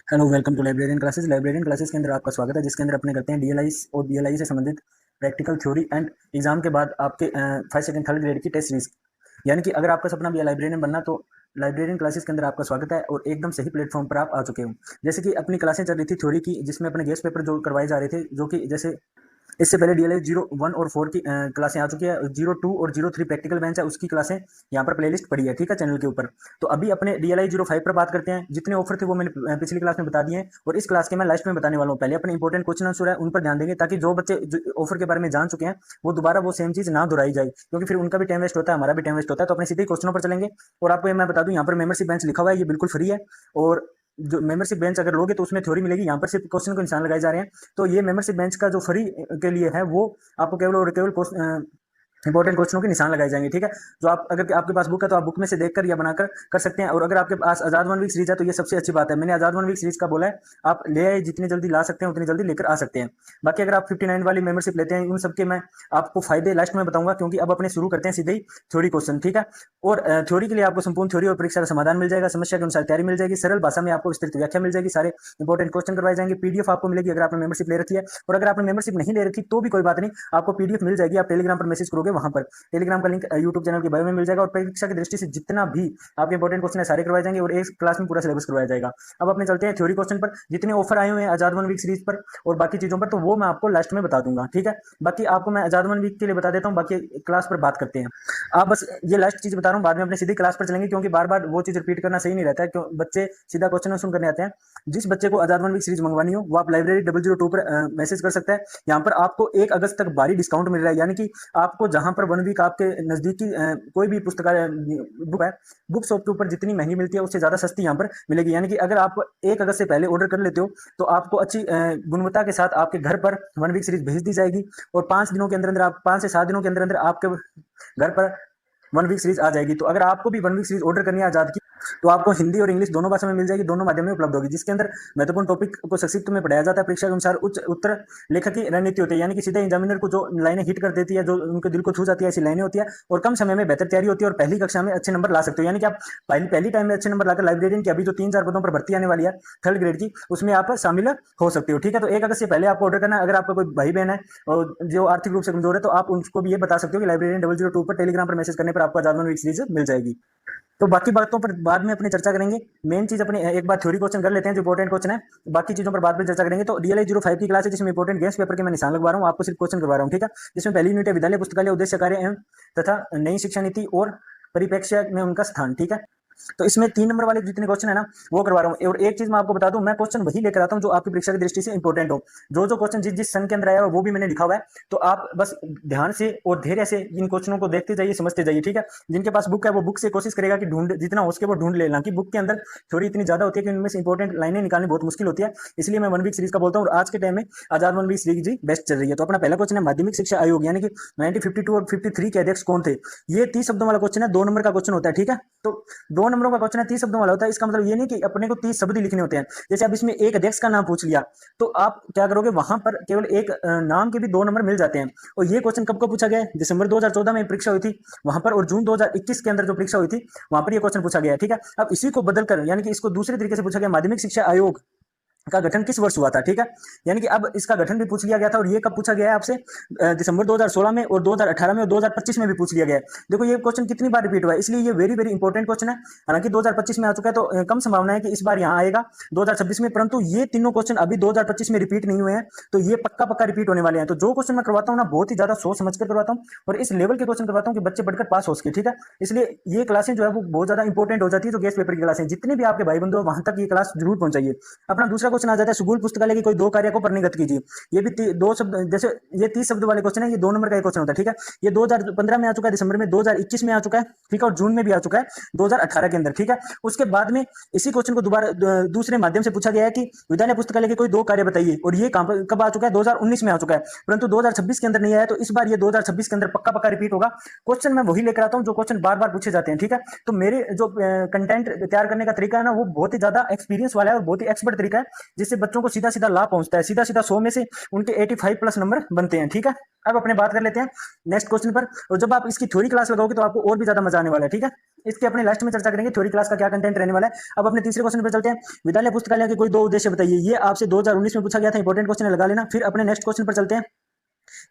Hello, welcome to librarian classes. Librarian classes के अंदर आपका स्वागत है, जिसके अंदर अपने करते हैं डीएलआई और डीएलआई से संबंधित प्रैक्टिकल थ्योरी एंड एग्जाम के बाद आपके फर्स्ट सेकंड थर्ड ग्रेड की टेस्ट सीरीज। यानी कि अगर आपका सपना भी है लाइब्रेरियन बनना, तो लाइब्रेरियन क्लासेस के अंदर आपका स्वागत है और एकदम सही प्लेटफॉर्म पर आप आ चुके हो। जैसे कि अपनी क्लासें चल रही थी थ्योरी की, जिसमें अपने गेस्ट पेपर जो करवाए जा रहे थे, जो कि जैसे इससे पहले डीएलआई 01 और 4 की क्लासें आ चुकी है। 02 और 03 प्रैक्टिकल बेंच है, उसकी क्लासें यहाँ पर प्लेलिस्ट पड़ी है, ठीक है, चैनल के ऊपर। तो अभी अपने डीएलआई 05 पर बात करते हैं। जितने ऑफर थे वो मैंने पिछली क्लास में बता दिए हैं और इस क्लास के मैं लास्ट में बताने वाला हूँ। पहले अपने इंपॉर्टेंट क्वेश्चन आंसर है उन पर ध्यान देंगे, ताकि जो बच्चे ऑफर के बारे में जान चुके हैं वो दोबारा वो सेम चीज ना दोहराई जाए, क्योंकि फिर उनका भी टाइम वेस्ट होता है, हमारा भी टाइम वेस्ट होता है। तो अपने सीधे क्वेश्चनों पर चलेंगे। और आपको मैं बता दूं, यहाँ पर मेंबरशिप बेंच लिखा हुआ है, ये बिल्कुल फ्री है। और जो मेंबरशिप बेंच अगर लोगे तो उसमें थ्योरी मिलेगी। यहाँ पर सिर्फ क्वेश्चन को निशान लगाए जा रहे हैं। तो ये मेंबरशिप बेंच का जो फ्री के लिए है, वो आपको केवल और केवल इंपॉर्टेंट क्वेश्चनों के निशान लगाए जाएंगे, ठीक है। जो आप अगर आपके पास बुक है तो आप बुक में से देखकर या बनाकर कर सकते हैं। और अगर आपके पास आजाद 1 वीक सीरीज है तो ये सबसे अच्छी बात है। मैंने आजाद 1 वीक सीरीज का बोला है, आप ले आए, जितनी जल्दी ला सकते हैं उतनी जल्दी लेकर आ सकते हैं। बाकी अगर आप 59 वाली मेंबरशिप लेते हैं, उन सबके मैं आपको फायदे लास्ट में बताऊंगा, क्योंकि अब अपने शुरू करते हैं सीधे ही थ्योरी क्वेश्चन, ठीक है। और थ्योरी के लिए आपको संपूर्ण थ्योरी और परीक्षा का समाधान मिल जाएगा, समस्या के अनुसार तैयारी मिल जाएगी, सरल भाषा में आपको विस्तृत व्याख्या मिल जाएगी, सारे इंपॉर्टेंट क्वेश्चन करवाए जाएंगे, पीडीएफ आपको मिलेगी अगर आपने मेंबरशिप ले रखी है। और अगर आपने मेंबरशिप नहीं ले रखी तो भी कोई बात नहीं, आपको पीडीएफ मिल जाएगी। आप टेलीग्राम पर मैसेज करोगे, वहां पर टेलीग्राम का लिंक यूट्यूब चैनल के बायो में मिल जाएगा। और परीक्षा की दृष्टि से जितना भी आपके इंपॉर्टेंट क्वेश्चन है सारे करवाए जाएंगे और एक क्लास में पूरा सिलेबस करवाया जाएगा। अब अपने चलते हैं थ्योरी क्वेश्चन पर। जितने ऑफर आए हुए हैं आजाद 1 वीक सीरीज पर और बाकी चीजों पर, तो वो मैं आपको लास्ट में बता दूंगा, ठीक है। बाकी आपको मैं आजाद 1 वीक के लिए बता देता हूँ, बाकी क्लास पर बात करते हैं। आप बस ये लास्ट चीज बता रहा हूँ, बाद में अपने सीधी क्लास पर चलेंगे, क्योंकि बार बार वो चीज रिपीट करना सही नहीं रहता है। क्यों बच्चे सीधा क्वेश्चन सुन करने आते हैं। जिस बच्चे को आजाद 1 वीक सीरीज मंगवानी हो वो आप लाइब्रेरी 002 पर मैसेज कर सकता है। यहाँ पर आपको 1 अगस्त तक भारी डिस्काउंट मिल रहा है। यानी कि आपको जहां पर 1 वीक आपके नजदीकी कोई भी पुस्तकालय बुक है, बुक शॉप के ऊपर जितनी महंगी मिलती है उससे ज्यादा सस्ती यहाँ पर मिलेगी। यानी कि अगर आप 1 अगस्त से पहले ऑर्डर कर लेते हो तो आपको अच्छी गुणवत्ता के साथ आपके घर पर 1 वीक सीरीज भेज दी जाएगी। और 5 दिनों के अंदर अंदर आप 5 से 7 दिनों के अंदर अंदर आपके घर पर 1 वीक सीरीज आ जाएगी। तो अगर आपको भी 1 वीक सीरीज ऑर्डर करनी है आजाद की, तो आपको हिंदी और इंग्लिश दोनों भाषा में मिल जाएगी, दोनों माध्यम में उपलब्ध होगी। जिसके अंदर महत्वपूर्ण टॉपिक को संक्षिप्त में पढ़ाया जाता है, परीक्षा के अनुसार उच्च उत्तर लेखक की रणनीति होती है। यानी कि सीधे एग्जामिनर को जो लाइनें हिट कर देती है, जो उनके दिल को छू जाती है, ऐसी लाइनें होती है। और कम समय में बेहतर तैयारी होती है और पहली कक्षा में अच्छे नंबर ला सकते हो। यानी कि आप पहली टाइम में अच्छे नंबर लाकर लाइब्रेरियन की अभी जो 3-4 पदों पर भर्ती आने वाली है थर्ड ग्रेड की, उसमें आप शामिल हो सकते हो, ठीक है। तो 1 अगस्त से पहले आपको ऑर्डर करना है। अगर आपका कोई भाई बहन है और जो आर्थिक रूप से कमजोर है, तो आप उनको भी ये बता सकते हो कि लाइब्रेरियन 002 पर टेलीग्राम पर मैसेज करने पर आपको आजाद 1 वीक सीरीज मिल जाएगी। तो बाकी बातों पर बाद में अपनी चर्चा करेंगे। मेन चीज अपनी एक बार थ्योरी क्वेश्चन कर लेते हैं जो इंपॉर्टेंट क्वेश्चन है, बाकी चीजों पर बाद में चर्चा करेंगे। तो डीएलआई 05 की क्लास है, जिसमें इंपॉर्टेंट गेस्ट पेपर के मैं निशान लगवा रहा हूँ, आपको सिर्फ क्वेश्चन करवा रहा हूँ, ठीक है। जिसमें पहली यूनिट है विद्यालय पुस्तकालय उद्देश्य कार्य एवं तथा नई शिक्षा नीति और परिप्रेक्ष्य में उनका स्थान, ठीक है। तो इसमें 3 नंबर वाले जितने क्वेश्चन है ना, वो करवा रहा हूँ। और एक चीज मैं आपको बता दूं, मैं क्वेश्चन वही लेकर आता हूँ जो आपकी परीक्षा की दृष्टि से इंपॉर्टेंट हो। जो जो क्वेश्चन जिस जिस सन के अंदर आया हो वो भी मैंने लिखा हुआ है। तो आप बस ध्यान से और धैर्य से इन क्वेश्चनों को देखते जाइए, समझते जाइए, ठीक है। जिनके पास बुक है वो बुक से कोशिश करेगा कि ढूंढ जितना हो सके वो ढूंढ लेना, कि बुक के अंदर थ्योरी इतनी ज्यादा होती है कि उनमें से इंपॉर्टेंट लाइनें निकालनी बहुत मुश्किल होती है। इसलिए मैं 1 वीक सीरीज का बोलता हूँ। और आज के टाइम में आजाद 1 वीक सीरीज ही बेस्ट चल रही है। तो अपना पहला क्वेश्चन है माध्यमिक शिक्षा आयोग, यानी कि 1952 और 53 के अध्यक्ष कौन थे। ये 30 शब्दों वाला क्वेश्चन है, 2 नंबर का क्वेश्चन होता है, ठीक है। तो 2 नंबरों का क्वेश्चन है, 30 शब्दों वाला होता है। इसका मतलब ये नहीं कि अपने को 30 शब्द ही लिखने होते हैं। जैसे अब इसमें एक अध्यक्ष का नाम पूछ लिया, तो आप क्या करोगे, वहां पर केवल एक नाम के भी 2 नंबर मिल जाते हैं। और ये क्वेश्चन कब को पूछा गया है, दिसंबर 2014 में परीक्षा हुई थी वहां पर, और जून 2021 के अंदर जो परीक्षा हुई थी वहां पर ये क्वेश्चन पूछा गया है, ठीक है। अब इसी को बदलकर, यानी कि इसको दूसरे तरीके से पूछा गया, माध्यमिक शिक्षा आयोग का गठन किस वर्ष हुआ था, ठीक है। यानी कि अब इसका गठन भी पूछ लिया गया था। और ये कब पूछा गया है आपसे, दिसंबर 2016 में और 2018 में और 2025 में भी पूछ लिया गया है। देखो ये क्वेश्चन कितनी बार रिपीट हुआ है, इसलिए ये वेरी वेरी इंपॉर्टेंट क्वेश्चन है। हालांकि 2025 में आ चुका है, तो कम संभावना है कि इस बार यहाँ आएगा 2026 में, परंतु ये तीनों क्वेश्चन अभी 2025 में रिपीट नहीं हुए हैं, तो ये पक्का पक्का रिपीट होने वाले हैं। तो जो क्वेश्चन मैं करवाता हूँ ना, बहुत ही ज्यादा सोच समझ कर करवाता हूँ और इस लेवल के क्वेश्चन करवाता हूँ कि बच्चे पढ़कर पास हो सके, ठीक है। इसलिए ये क्लासें जो है वो बहुत ज्यादा इंपॉर्टेंट हो जाती है। जो गेस्ट पेपर की क्लासें, जितने भी आपके भाई बंधु वहां तक ये क्लास जरूर पहुंचाइए। अपना दूसरा क्वेश्चन आ जाता है, स्कूल पुस्तकालय के कोई 2 कार्य को परिनिगत कीजिए। ये भी 2 शब्द, जैसे ये 30 शब्द वाले क्वेश्चन है, ये 2 नंबर का एक क्वेश्चन होता है, ठीक है। ये 2015 में आ चुका है, दिसंबर में 2021 में आ चुका है, ठीक है। और जून में भी आ चुका है 2018 के अंदर, ठीक है। उसके बाद में इसी क्वेश्चन को दोबारा दूसरे माध्यम से पूछा गया है कि विद्यालय पुस्तकालय के कोई 2 कार्य बताइए, और ये कब आ चुका है, 2019 में आ चुका है, परंतु 2026 के अंदर नहीं आया। तो इस बार ये 2026 के अंदर पक्का पक्का रिपीट होगा। क्वेश्चन मैं वही लेकर आता हूँ जो क्वेश्चन बार बार पूछे जाते हैं, ठीक है। तो मेरे जो कंटेंट तैयार करने का तरीका है ना, वो बहुत ही ज्यादा एक्सपीरियंस वाला है और बहुत ही एक्सपर्ट तरीका है। जिससे बच्चों को सीधा सीधा लाभ पहुंचता है, सीधा सीधा 100 में से उनके 85+ नंबर बनते हैं। ठीक है, अब अपने बात कर लेते हैं नेक्स्ट क्वेश्चन पर। और जब आप इसकी थ्योरी क्लास लगाओगे तो आपको और भी ज्यादा मजा आने वाला है। ठीक है, इसके अपने लास्ट में चर्चा करेंगे थ्योरी क्लास का क्या कंटेंट रहने वाला है। अब अपने तीसरे क्वेश्चन पर चलते हैं। विद्यालय पुस्तकालय के कोई 2 उद्देश्य बताइए। ये आपसे 2019 में पूछा गया था, इंपॉर्टेंट क्वेश्चन लगा लेना। फिर अपने नेक्स्ट क्वेश्चन पर चलते हैं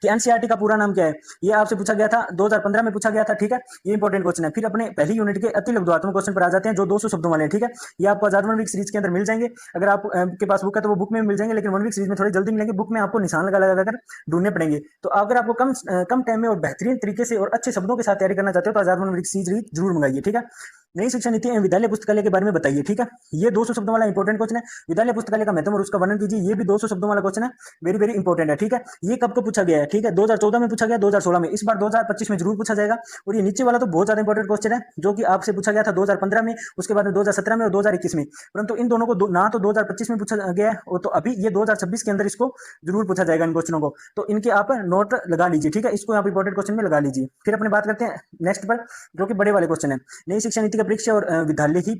कि एनसीईआरटी का पूरा नाम क्या है। ये आपसे पूछा गया था, 2015 में पूछा गया था। ठीक है, ये इंपॉर्टेंट क्वेश्चन है। फिर अपने पहली यूनिट के अति लघुत्तम क्वेश्चन पर आ जाते हैं जो 200 शब्दों वाले हैं। ठीक है, ये आपको आजाद वन वीक सीरीज के अंदर मिल जाएंगे। अगर आप के पास बुक है तो वो बुक में मिल जाएंगे, लेकिन वन वीक सीरीज में थोड़ी जल्दी मिलेंगे। बुक में आपको निशान लगा लगा कर ढूंढने पड़ेंगे। तो अगर आपको कम टाइम में और बेहतरीन तरीके से और अच्छे शब्दों के साथ तैयारी करना चाहते हो तो आजाद वन वीक सीरीज जरूर मंगाइए। ठीक है, नई शिक्षा नीति एवं विद्यालय पुस्तकालय के बारे में बताइए। ठीक है, ये 200 शब्दों वाला इंपॉर्टेंट क्वेश्चन है। विद्यालय पुस्तकालय का महत्व और उसका वर्णन कीजिए। ये भी 200 शब्दों वाला क्वेश्चन है, वेरी वेरी इंपॉर्टेंट है। ठीक है, ये कब को पूछा गया है। ठीक है, 2014 में पूछा गया, 2016 में, इस बार 2025 में जरूर पूछा जाएगा। और ये नीचे वाला तो बहुत ज्यादा इंपॉर्टेंट क्वेश्चन है जो कि आपसे पूछा गया था 2015 में, उसके बाद में 2017 में और 2021 में। परंतु इन दोनों को ना तो 2025 में पूछा गया है और तो अभी ये 2026 के अंदर इसको जरूर पूछा जाएगा इन क्वेश्चनों को। तो इनके आप नोट लगा लीजिए। ठीक है, इसको आप इंपॉर्टेंट क्वेश्चन में लगा लीजिए। फिर अपने बात करते हैं नेक्स्ट पर, जो कि बड़े वाले क्वेश्चन है। नई शिक्षा नीति का परीक्षा और विद्यालय ही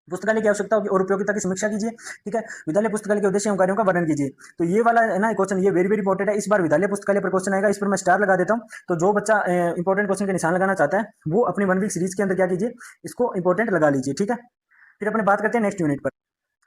पुस्तकालय की आवश्यकता और उपयोगिता की समीक्षा कीजिए। ठीक है, विद्यालय पुस्तकालय के उद्देश्य एवं कार्यों का वर्णन कीजिए। तो ये वाला है ना क्वेश्चन, ये वेरी वेरी इंपॉर्टेंट है। इस बार विद्यालय पुस्तकालय पर क्वेश्चन आएगा, इस पर मैं स्टार लगा देता हूं। तो जो बच्चा इंपॉर्टेंट क्वेश्चन के निशान लगाना चाहता है वो अपनी वन वीक सीरीज के अंदर क्या कीजिए, इसको इंपॉर्टेंट लगा लीजिए। ठीक है, फिर अपने बात करते हैं नेक्स्ट यूनिट पर।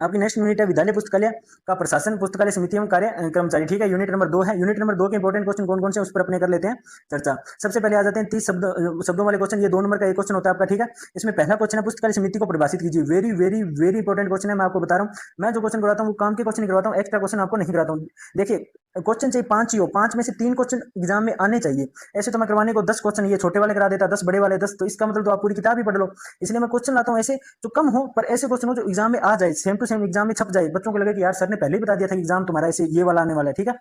आपकी नेक्स्ट यूनिट है विद्यालय पुस्तकालय का प्रशासन, पुस्तकालय समिति एवं कार्य कर्मचारी। ठीक है, यूनिट नंबर 2 है। यूनिट नंबर 2 के इंपॉर्टेंट क्वेश्चन कौन कौन से उस पर अपने कर लेते हैं चर्चा। सबसे पहले आ जाते हैं 30 शब्दों वाले क्वेश्चन। ये 2 नंबर का एक क्वेश्चन होता है आपका। ठीक है, इसमें पहला क्वेश्चन है पुस्तकालय समिति को परिभाषित कीजिए। Very very very important question है। मैं आपको बता रहा हूँ, मैं जो क्वेश्चन करवाता हूँ वो काम के क्वेश्चन नहीं करवाता हूँ, एक्स्ट्रा क्वेश्चन आपको नहीं कराता हूँ। देखिए, क्वेश्चन चाहिए 5 ही हो, 5 में से 3 क्वेश्चन एग्जाम में आने चाहिए। ऐसे तो मैं करवाने को 10 क्वेश्चन, ये छोटे वाले करा देता, 10 बड़े वाले 10, तो इसका मतलब तो आप पूरी किताब ही पढ़ लो। इसलिए मैं क्वेश्चन लाता हूँ ऐसे जो कम हो, पर ऐसे क्वेश्चन हो जो एग्जाम में आ जाए, सेम टू सेम एग्जाम में छप जाए, बच्चों को लगे कि यार सर ने पहले ही बता दिया था कि एग्जाम तुम्हारा ऐसे ये वाला आने वाला है। ठीक है,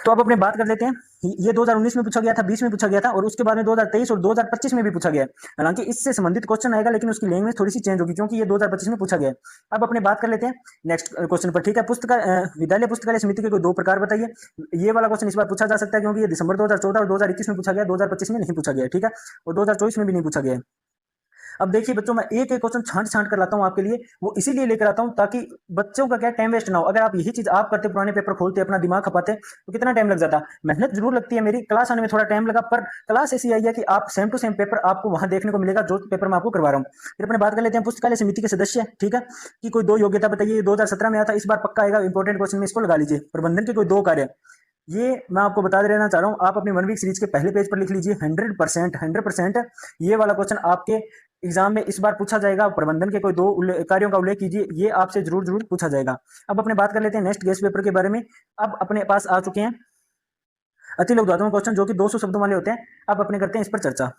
तो अब अपने बात कर लेते हैं। ये 2019 में पूछा गया था, 20 में पूछा गया था और उसके बाद में 2023 और 2025 में भी पूछा गया है। हालांकि इससे संबंधित क्वेश्चन आएगा लेकिन उसकी लैंग्वेज थोड़ी सी चेंज होगी क्योंकि ये 2025 में पूछा गया है। अब अपने बात कर लेते हैं नेक्स्ट क्वेश्चन पर। ठीक है, विद्यालय पुस्तकालय समिति के कोई 2 प्रकार बताइए। ये वाला क्वेश्चन इस बार पूछा जा सकता है क्योंकि ये दिसंबर 2014 और 2021 में पूछा गया, 2025 में नहीं पूछा गया। ठीक है, और 2024 में भी नहीं पूछा गया। अब देखिए बच्चों, मैं एक एक क्वेश्चन छांट छांट कर लाता हूं आपके लिए, वो इसीलिए लेकर आता हूं ताकि बच्चों का क्या टाइम वेस्ट ना हो। अगर आप यही चीज आप करते, पुराने पेपर खोलते, अपना दिमाग खपाते, तो कितना टाइम लग जाता। मेहनत जरूर लगती है, मेरी क्लास आने में थोड़ा टाइम लगा, पर क्लास ऐसी आई है कि आप सेम टू सेम पेपर आपको वहां देखने को मिलेगा जो पेपर मैं आपको करवा रहा हूँ। फिर अपने बात कर लेते हैं पुस्तकालय समिति के सदस्य। ठीक है, कि कोई 2 योग्यता बताइए। 2017 में आया था, इस बार पक्का आएगा, इंपॉर्टेंट क्वेश्चन में इसको लगा लीजिए। प्रबंधन के कोई 2 कार्य, ये मैं आपको बता देना चाह रहा हूं, आप अपनी वन वीक सीरीज के पहले पेज पर लिख लीजिए। 100% ये वाला क्वेश्चन आपके एग्जाम में इस बार पूछा जाएगा। प्रबंधन के कोई 2 कार्यों का उल्लेख कीजिए, ये आपसे जरूर जरूर पूछा जाएगा। अब अपने बात कर लेते हैं नेक्स्ट गेस्ट पेपर के बारे में। अब अपने पास आ चुके हैं अति लघुत्तम क्वेश्चन जो कि 200 शब्दों वाले होते हैं। अब अपने करते हैं इस पर चर्चा।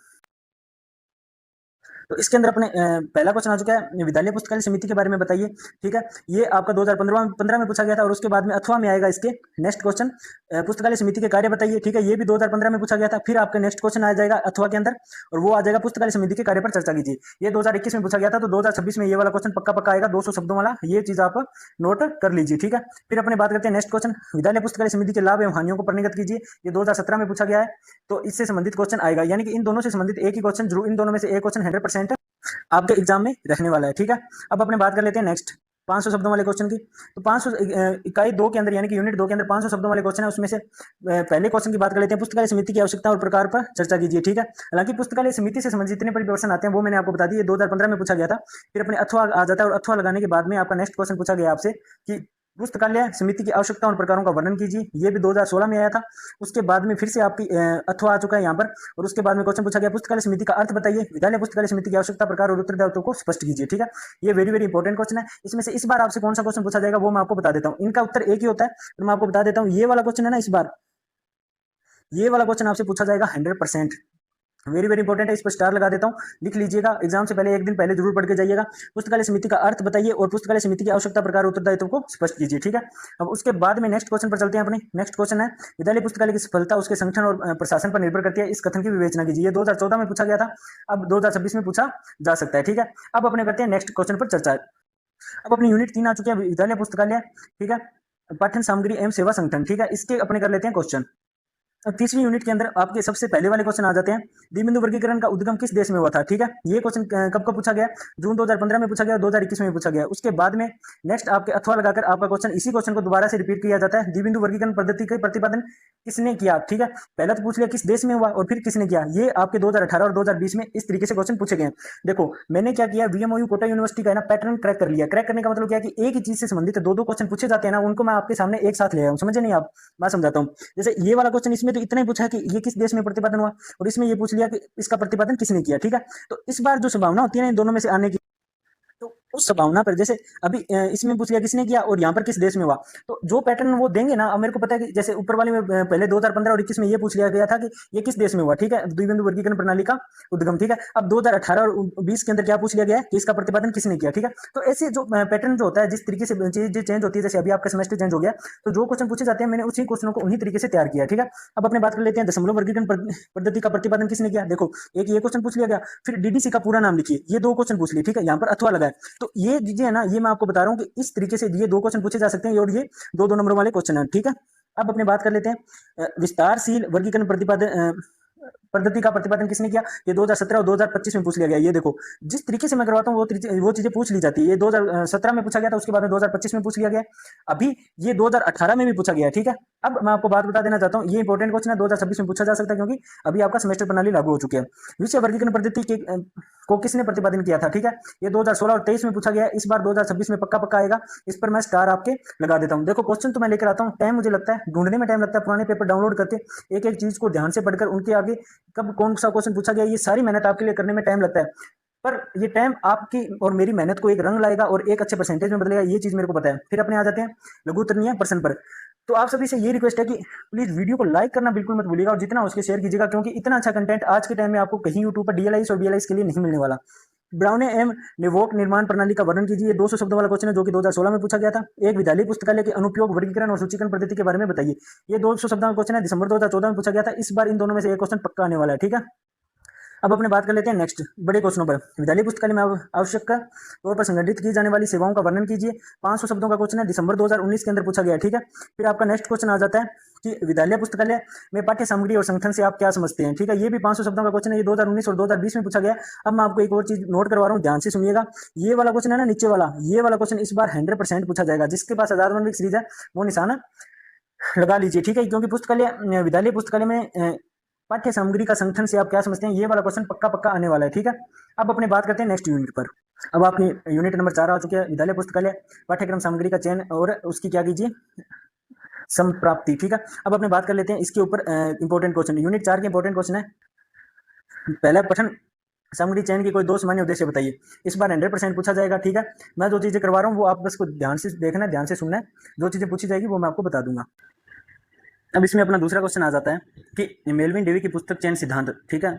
तो इसके अंदर अपने पहला क्वेश्चन आ चुका है, विद्यालय पुस्तकालय समिति के बारे में बताइए। ठीक है, ये आपका 2015 में पूछा गया था और उसके बाद में अथवा में आएगा इसके नेक्स्ट क्वेश्चन, पुस्तकालय समिति के कार्य बताइए। ठीक है, ये भी 2015 में पूछा गया था। फिर आपका नेक्स्ट क्वेश्चन आ जाएगा अथवा के अंदर और वो आ जाएगा पुस्तकालय समिति के कार्य पर चर्चा कीजिए। ये 2021 में पूछा गया था, तो 2026 में ये वाला क्वेश्चन पक्का पक्का आएगा, 200 शब्दों वाला। ये चीज आप नोट कर लीजिए। ठीक है, फिर अपने बात करते हैं नेक्स्ट क्वेश्चन, विद्यालय पुस्तकालय समिति के लाभ एवं हानियों को परिणत कीजिए। ये 2017 में पूछा गया है, तो इससे संबंधित क्वेश्चन आएगा, यानी कि इन दोनों से संबंधित एक ही क्वेश्चन जरूर, इन दोनों में से एक क्वेश्चन 100% आपके एग्जाम में रहने वाला है। ठीक है, अब अपने बात कर लेते हैं नेक्स्ट 500 शब्दों वाले क्वेश्चन की। तो 500 इकाई 2 के अंदर यानी कि यूनिट 2 के अंदर 500 शब्दों वाले क्वेश्चन है। उसमें से पहले क्वेश्चन की बात कर लेते हैं, पुस्तकालय समिति की आवश्यकता और प्रकार पर चर्चा कीजिए। ठीक है, हालांकि पुस्तकालय समिति से संबंधित जितने परिवर्तन आते हैं वो मैंने आपको बता दिए, 2015 में पूछा गया था। फिर अपने अथवा आ जाता है और अथवा लगाने के बाद में आपका नेक्स्ट क्वेश्चन पूछा गया आपसे कि पुस्तकालय समिति की आवश्यकता और प्रकारों का वर्णन कीजिए। ये भी 2016 में आया था। उसके बाद में फिर से आपकी अथवा आ चुका है यहाँ पर और उसके बाद में क्वेश्चन पूछा गया पुस्तकालय समिति का अर्थ बताइए। विद्यालय पुस्तकालय समिति की आवश्यकता, प्रकार और उत्तरदायित्व को स्पष्ट कीजिए। ठीक है, ये वेरी वेरी इंपॉर्टेंट क्वेश्चन है। इसमें से इस बार आपसे कौन सा क्वेश्चन पूछा जाएगा वो मैं आपको बता देता हूँ। इनका उत्तर एक ही होता है, तो मैं आपको बता देता हूँ। ये वाला क्वेश्चन है ना, इस बार ये वाला क्वेश्चन आपसे पूछा जाएगा 100%। वेरी वेरी इंपॉर्टेंट है, इस पर स्टार लगा देता हूं, लिख लीजिएगा। एग्जाम से पहले एक दिन पहले जरूर पढ़ के जाइएगा। पुस्तकालय समिति का अर्थ बताइए और पुस्तकालय समिति की आवश्यकता, प्रकार, उत्तरदायित्व को स्पष्ट कीजिए। ठीक है, अब उसके बाद में नेक्स्ट क्वेश्चन पर चलते हैं। अपने नेक्स्ट क्वेश्चन है, विद्यालय पुस्तकालय की सफलता उसके संगठन और प्रशासन पर निर्भर करती है, इस कथन की विवेचना कीजिए। 2014 में पूछा गया था, अब 2026 में पूछा जा सकता है। ठीक है, अब अपने करते हैं नेक्स्ट क्वेश्चन पर चर्चा। अब अपनी यूनिट 3 आ चुकी है, विद्यालय पुस्तकालय। ठीक है, पाठ्य सामग्री एवं सेवा संगठन। ठीक है, इसके अपने कर लेते हैं क्वेश्चन। तीसरी यूनिट के अंदर आपके सबसे पहले वाले क्वेश्चन आ जाते हैं। द्विबिंदु वर्गीकरण का उद्गम किस देश में हुआ था, ठीक है। ये क्वेश्चन कब कब पूछा गया, जून 2015 में पूछा गया, 2021 में पूछा गया। उसके बाद में नेक्स्ट आपके अथवा लगाकर आपका क्वेश्चन, इसी क्वेश्चन को दोबारा से रिपीट किया जाता है। द्विबिंदु वर्गीकरण पद्धति का प्रतिपादन किसने किया, ठीक है। पहला तो पूछ लिया किस देश में हुआ और फिर किसने किया। ये आपके 2018 और 2020 में इस तरीके से क्वेश्चन पूछे गए। देखो मैंने क्या किया, वीएमओयू कोटा यूनिवर्सिटी का है ना पैटर्न क्रैक कर लिया। क्रैक करने का मतलब क्या है कि एक ही चीज से संबंधित दो क्वेश्चन पूछे जाते हैं ना, उनको मैं आपके सामने एक साथ ले आया हूं। समझे नहीं आप, मैं समझाता हूँ। जैसे ये वाला क्वेश्चन, इसमें तो इतना ही पूछा है कि ये किस देश में प्रतिपादन हुआ, और इसमें ये पूछ लिया कि इसका प्रतिपादन किसने किया, ठीक है। तो इस बार जो संभावना होती है ना इन दोनों में से आने की, तो उस संभावना पर जैसे अभी इसमें पूछ लिया किसने किया और यहाँ पर किस देश में हुआ, तो जो पैटर्न वो देंगे ना, अब मेरे को पता है कि जैसे ऊपर वाले में पहले 2015 और 21 में ये पूछ लिया गया था कि ये किस देश में हुआ, ठीक है, द्विबिंदु वर्गीकरण प्रणाली का उद्गम, ठीक है। अब 2018 और 20 के अंदर क्या पूछ लिया गया है कि इसका प्रतिपादन किसने किया, ठीक है। तो ऐसे जो पैटर्न जो होता है, जिस तरीके से चीजें चेंज होती है, जैसे अभी आपका सेमेस्टर चेंज हो गया, तो जो क्वेश्चन पूछे जाते हैं मैंने उसी क्वेश्चनों को उन्हीं तरीके से तैयार किया, ठीक है। अब अपने बात कर लेते हैं दशमलव वर्गीकरण पद्धति का प्रतिपादन किसने किया। देखो एक ये क्वेश्चन पूछ लिया गया, फिर डीडीसी का पूरा नाम लिखिए, ये दो क्वेश्चन पूछ लिए, ठीक है। यहाँ पर अथवा लगा है, तो ये चीजें है ना, ये मैं आपको बता रहा हूँ कि इस तरीके से ये दो क्वेश्चन पूछे जा सकते हैं, और ये दो नंबर वाले क्वेश्चन है, ठीक है। अब अपने बात कर लेते हैं विस्तारशील वर्गीकरण प्रतिपादन पद्धति का प्रतिपादन किसने किया। ये 2017 और 2025 में पूछ लिया गया। ये देखो जिस तरीके से मैं करवाता हूँ वो चीजें पूछ ली जाती है। ये 2017 में पूछा गया था, उसके बाद में 2025 में पूछ लिया गया, अभी ये 2018 में भी पूछा गया है, ठीक है। अब मैं आपको बात बता देना चाहता हूँ, ये इंपॉर्टेंट क्वेश्चन है, 2026 में पूछा जा सकता है, क्योंकि अभी आपका सेमेस्टर प्रणाली लागू हो चुकी है। विषय वर्गीकरण पद्धति के को किसने प्रतिपादन किया था, ठीक है। ये 2016 और 23 में पूछा गया, इस बार 2026 में पक्का पक्का आएगा। इस पर मैं स्टार आपके लगा देता हूँ। देखो क्वेश्चन तो मैं लेकर आता हूँ, टाइम मुझे लगता है ढूंढने में टाइम लगता है, पुराने पेपर डाउनलोड करके एक एक चीज को ध्यान से पढ़कर उनके आगे कब कौन सा क्वेश्चन पूछा गया, ये सारी मेहनत आपके लिए करने में टाइम लगता है। पर ये टाइम आपकी और मेरी मेहनत को एक रंग लाएगा और एक अच्छे परसेंटेज में बदलेगा, ये चीज मेरे को पता है। फिर अपने आ जाते हैं लघुत्तरीय प्रश्न पर। तो आप सभी से ये रिक्वेस्ट है कि प्लीज वीडियो को लाइक करना बिल्कुल मत भूलिएगा, और जितना उसके शेयर कीजिएगा, क्योंकि इतना अच्छा कंटेंट आज के टाइम में आपको कहीं यूट्यूब पर डीएलआईएस और बीएलआईएस के लिए नहीं मिलने वाला। ब्राउने एम नेवोक निर्माण प्रणाली का वर्णन कीजिए। 200 शब्दों वाला क्वेश्चन है, जो कि 2016 में पूछा गया था। एक विद्यालय पुस्तकालय के अनुपयोग वर्गीकरण और सूचीकरण पद्धति के बारे में बताइए। ये 200 शब्दों का क्वेश्चन है, दिसंबर 2014 में पूछा गया था। इस बार इन दोनों में से एक क्वेश्चन पक्का आने वाला है, ठीक है। अब अपने बात कर लेते हैं नेक्स्ट बड़े क्वेश्चनों पर। विद्यालय पुस्तकालय में आवश्यक तौर पर संगठित की जाने वाली सेवाओं का वर्णन कीजिए। 500 शब्दों का क्वेश्चन है, दिसंबर 2019 के अंदर पूछा गया, ठीक है। फिर आपका नेक्स्ट क्वेश्चन आ जाता है कि विद्यालय पुस्तकालय में पाठ्य सामग्री और संगठन से आप क्या समझते हैं, ठीक है। ये भी 500 शब्दों का क्वेश्चन है, ये 2019 और 2020 में पूछा गया। अब मैं आपको एक और चीज नोट करवा रहा हूँ, ध्यान से सुनिएगा। ये वाला क्वेश्चन है ना, नीचे वाला, ये वाला क्वेश्चन इस बार 100% पूछा जाएगा। जिसके पास आजाद मानविक सीरीज है वो निशाना लगा लीजिए, ठीक है। क्योंकि पुस्तकालय विद्यालय पुस्तकालय में पाठ्य सामग्री का संगठन से आप क्या समझते हैं, ये वाला क्वेश्चन पक्का पक्का आने वाला है, ठीक है। अब अपने बात करते हैं नेक्स्ट यूनिट पर। अब आपकी यूनिट नंबर 4 आ चुके हैं, विद्यालय पुस्तकालय पाठ्यक्रम सामग्री का चयन और उसकी क्या कीजिए संप्राप्ति, ठीक है। अब अपने बात कर लेते हैं इसके ऊपर इंपॉर्टेंट क्वेश्चन। यूनिट 4 के इंपॉर्टेंट क्वेश्चन है, पहला पठन सामग्री चयन के कोई दो सामान्य उद्देश्य बताइए। इस बार 100% पूछा जाएगा, ठीक है। मैं जो चीजें करवा रहा हूँ वो आप बस को ध्यान से देखना है, ध्यान से सुनना है। जो चीजें पूछी जाएगी वो मैं आपको बता दूंगा। अब इसमें अपना दूसरा क्वेश्चन आ जाता है कि मेलविन डेवी की पुस्तक चयन सिद्धांत, ठीक है,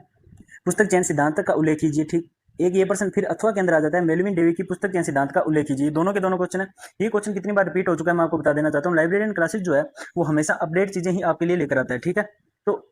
पुस्तक चयन सिद्धांत का उल्लेख कीजिए, ठीक। एक ये प्रश्न फिर अथवा के अंदर आ जाता है, मेलविन डेवी की पुस्तक चयन सिद्धांत का उल्लेख कीजिए। दोनों के दोनों क्वेश्चन है। ये क्वेश्चन कितनी बार रिपीट हो चुका है मैं आपको बता देना चाहता हूँ। लाइब्रेरियन क्लासेस जो है वो हमेशा अपडेट चीजें ही आपके लिए लेकर आता है, ठीक है। तो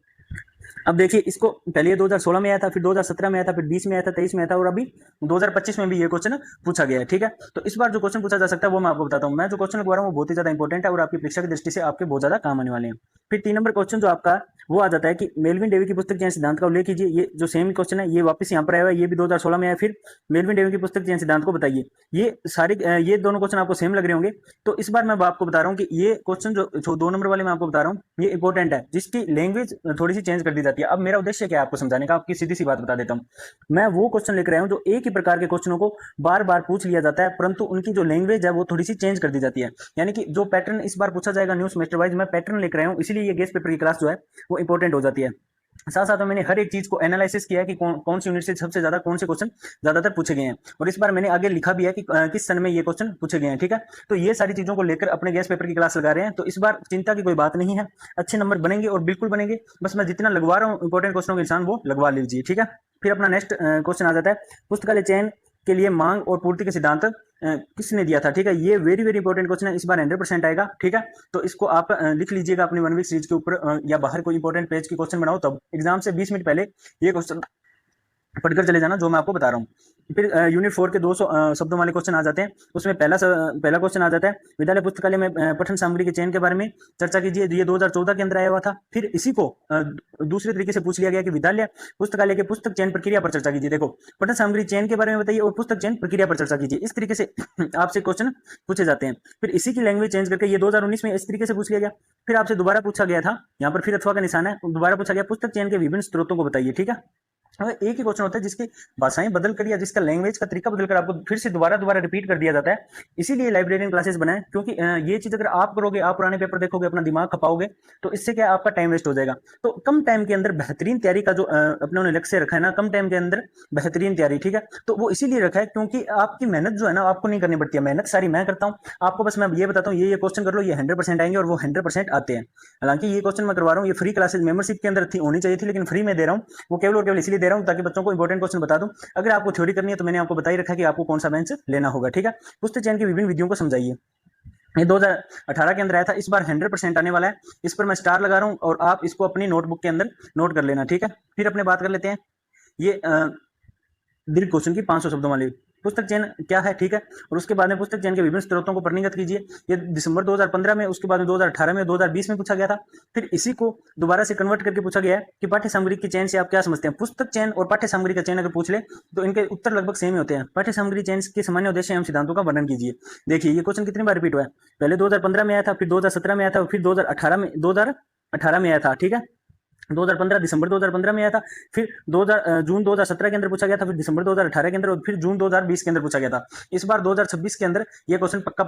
अब देखिए इसको पहले ये 2016 में आया था, फिर 2017 में आया था, फिर 20 में आया था, 23 में आया था, और अभी 2025 में भी ये क्वेश्चन पूछा गया है, ठीक है। तो इस बार जो क्वेश्चन पूछा जा सकता है वो मैं आपको बताता हूँ। मैं जो क्वेश्चन लिखवा रहा हूँ वो बहुत ही ज्यादा इंपॉर्टेंट है और आपकी परीक्षा की दृष्टि से आपके बहुत ज्यादा काम आने वाले हैं। फिर 3 नंबर क्वेश्चन जो आपका वो आ जाता है कि मेलविन डेवी की पुस्तक चयन सिद्धांत का उल्लेख कीजिए। ये जो सेम क्वेश्चन है ये वापस यहाँ पर आया हुआ है, ये भी 2016 में आया। फिर मेलविन डेवी की पुस्तक चयन सिद्धांत को बताइए। ये सारे ये दोनों क्वेश्चन आपको सेम लग रहे होंगे। तो इस बार मैं आपको बता रहा हूँ कि ये क्वेश्चन जो 2 नंबर वाले मैं आपको बता रहा हूँ ये इंपॉर्टेंट है, जिसकी लैंग्वेज थोड़ी सी चेंज कर दी जाती है। अब मेरा उद्देश्य क्या है आपको समझाने का, आपकी सीधी सी बात बता देता हूँ। मैं वो क्वेश्चन लेकर आया हूँ जो एक ही प्रकार के क्वेश्चनों को बार बार पूछ लिया जाता है, परंतु उनकी जो लैंग्वेज है वो थोड़ी सी चेंज कर दी जाती है। यानी कि जो पैटर्न इस बार पूछा जाएगा न्यू सेमेस्टर वाइज, मैं पैटर्न लेकर आया हूँ, इसीलिए ये गेस्ट पेपर की क्लास जो है वो इंपॉर्टेंट हो जाती है। साथ साथ में मैंने हर एक चीज को एनालिसिस किया है कि कौन सी यूनिट से सबसे ज्यादा कौन से क्वेश्चन ज्यादातर पूछे गए हैं, और इस बार मैंने आगे लिखा भी है कि किस सन में ये क्वेश्चन पूछे गए हैं, ठीक है। तो ये सारी चीजों को लेकर अपने गेस्ट पेपर की क्लास लगा रहे हैं, तो इस बार चिंता की कोई बात नहीं है, अच्छे नंबर बनेंगे और बिल्कुल बनेंगे। बस मैं जितना लगवा रहा हूँ इंपॉर्टेंट क्वेश्चनों के इंसान वो लगवा लीजिए, ठीक है। फिर अपना नेक्स्ट क्वेश्चन आ जाता है, पुस्तकालय चयन के लिए मांग और पूर्ति के सिद्धांत किसने दिया था, ठीक है। ये वेरी वेरी इंपॉर्टेंट क्वेश्चन है, इस बार 100% आएगा, ठीक है। तो इसको आप लिख लीजिएगा अपनी 1 वीक सीरीज के ऊपर, या बाहर कोई इंपॉर्टेंट पेज की क्वेश्चन बनाओ, तब एग्जाम से 20 मिनट पहले ये क्वेश्चन पढ़कर चले जाना जो मैं आपको बता रहा हूँ। फिर यूनिट 4 के 200 शब्दों वाले क्वेश्चन आ जाते हैं। उसमें पहला क्वेश्चन आ जाता है, विद्यालय पुस्तकालय में पठन सामग्री के चयन के बारे में चर्चा कीजिए। ये 2014 के अंदर आया हुआ था। फिर इसी को दूसरे तरीके से पूछ लिया गया कि विद्यालय पुस्तकालय के पुस्तक चयन प्रक्रिया पर चर्चा कीजिए। देखो, पठन सामग्री चयन के बारे में बताइए और पुस्तक चयन प्रक्रिया पर चर्चा कीजिए। इस तरीके से आपसे क्वेश्चन पूछे जाते हैं। फिर इसी की लैंग्वेज चेंज करके ये 2019 में इस तरीके से पूछ लिया गया। फिर आपसे दोबारा पूछा गया था, यहाँ पर फिर अथवा का निशान है, दोबारा पूछा गया पुस्तक चयन के विभिन्न स्रोतों को बताइए। ठीक है, अगर एक ही क्वेश्चन होता है जिसकी भाषाएं बदल कर या जिसका लैंग्वेज का तरीका बदल कर आपको फिर से दोबारा रिपीट कर दिया जाता है। इसीलिए लाइब्रेरियन क्लासेस बनाए, क्योंकि ये चीज अगर आप करोगे, आप पुराने पेपर देखोगे, अपना दिमाग खपाओगे, तो इससे क्या आपका टाइम वेस्ट हो जाएगा। तो कम टाइम के अंदर बेहतरीन तैयारी का जो अपने लक्ष्य रखा है ना, कम टाइम के अंदर बेहतरीन तैयारी, ठीक है, तो वो इसीलिए रखा है क्योंकि आपकी मेहनत जो है ना आपको नहीं करनी पड़ती है। मेहनत सारी मैं करता हूँ, आपको बस मैं ये बताता हूँ ये क्वेश्चन कर लो, ये 100% आएंगे और वो 100% आते हैं। हालांकि ये क्वेश्चन मैं करवा रहा हूँ, ये फ्री क्लासेस मेंबरशिप के अंदर थी, होनी चाहिए थी, लेकिन फ्री में दे रहा हूँ। वो केवल और केवल इसलिए दे रहा हूँ ताकि बच्चों को इंपॉर्टेंट क्वेश्चन बता दूं। अगर आपको थ्योरी करनी है तो मैंने आपको बता ही रखा है कि आपको कौन सा बेंच लेना होगा। ठीक है, पुस्तक चयन की विभिन्न विधियों को समझाइए। ये 2018 के अंदर आया था, इस बार 100% आने वाला है। इस पर मैं स्टार लगा रहा हूं और आप इसको अपनी नोटबुक के अंदर नोट कर लेना। ठीक है, फिर अपने बात कर लेते हैं ये दीर्घ क्वेश्चन की 500 शब्दों वाली पुस्तक चयन क्या है। ठीक है, और उसके बाद में पुस्तक चयन के विभिन्न स्रोतों को परिणत कीजिए। ये दिसंबर 2015 में, उसके बाद में 2018 में, 2020 में पूछा गया था। फिर इसी को दोबारा से कन्वर्ट करके पूछा गया है कि पाठ्य सामग्री के चयन से आप क्या समझते हैं। पुस्तक चयन और पाठ्य सामग्री का चयन अगर पूछ ले तो इनके उत्तर लगभग सेम ही होते हैं। पाठ्य सामग्री चयन के सामान्य उद्देश्य एवं सिद्धांतों का वर्णन कीजिए। देखिए ये क्वेश्चन कितनी बार रिपीट हुआ है, पहले 2015 में आया था, फिर 2017 में आया था, फिर 2018 में आया था। ठीक है, 2015 दिसंबर 2015 में आया था, फिर जून 2017 के अंदर पूछा गया था, फिर दिसंबर 2018 के अंदर, और फिर जून 2020 के अंदर पूछा गया था। इस बार 2026 के अंदर ये क्वेश्चन पक्का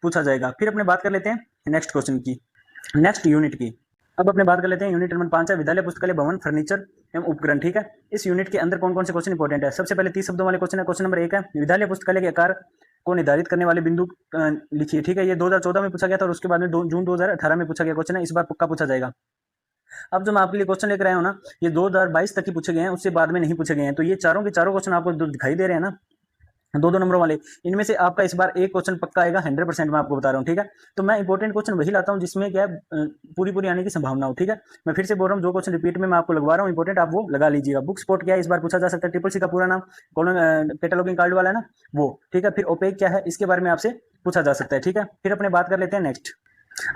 पूछा जाएगा। फिर अपने बात कर लेते हैं नेक्स्ट क्वेश्चन की, नेक्स्ट यूनिट की। अब अपने बात कर लेते हैं यूनिट नंबर 5 है, विद्यालय पुस्तकालय भवन फर्नीचर एवं उपकरण। ठीक है, इस यूनिट के अंदर कौन कौन से क्वेश्चन इंपॉर्टेंट है। सबसे पहले 30 शब्दों वाले क्वेश्चन है। क्वेश्चन नंबर 1 है, विद्यालय पुस्तकालय के आकार को निर्धारित करने वाले बिंदु लिखिए। ठीक है, ये 2014 में पूछा गया था और उसके बाद में जून 2018 में पूछा गया क्वेश्चन है। इस बार पक्का पूछा जाएगा। अब जो मैं आपके लिए क्वेश्चन लेकर आया हूं ना, ये 2022 तक ही पूछे गए हैं, उससे बाद में नहीं पूछे गए हैं। तो ये चारों के चारों क्वेश्चन आपको दिखाई दे रहे हैं ना, दो नंबरों वाले, इनमें से आपका इस बार एक क्वेश्चन पक्का आएगा 100%, मैं आपको बता रहा हूँ। ठीक है, तो मैं इंपॉर्टेंट क्वेश्चन वही लाता हूँ जिसमें क्या पूरी आने की संभावना हो। ठीक है, मैं फिर से बोल रहा हूँ, जो क्वेश्चन रिपीट में मैं आपको लगवा रहा हूँ इंपॉर्टेंट, आप वो लगा लीजिएगा। बुक स्पॉट क्या है इस बार पूछा जा सकता है, ट्रिपल सी का पूरा नाम, कैटलॉगिंग कार्ड वाला है ना वो। ठीक है, फिर ओपेक क्या है, इसके बारे में आपसे पूछा जा सकता है। ठीक है, फिर अपने बात कर लेते हैं नेक्स्ट।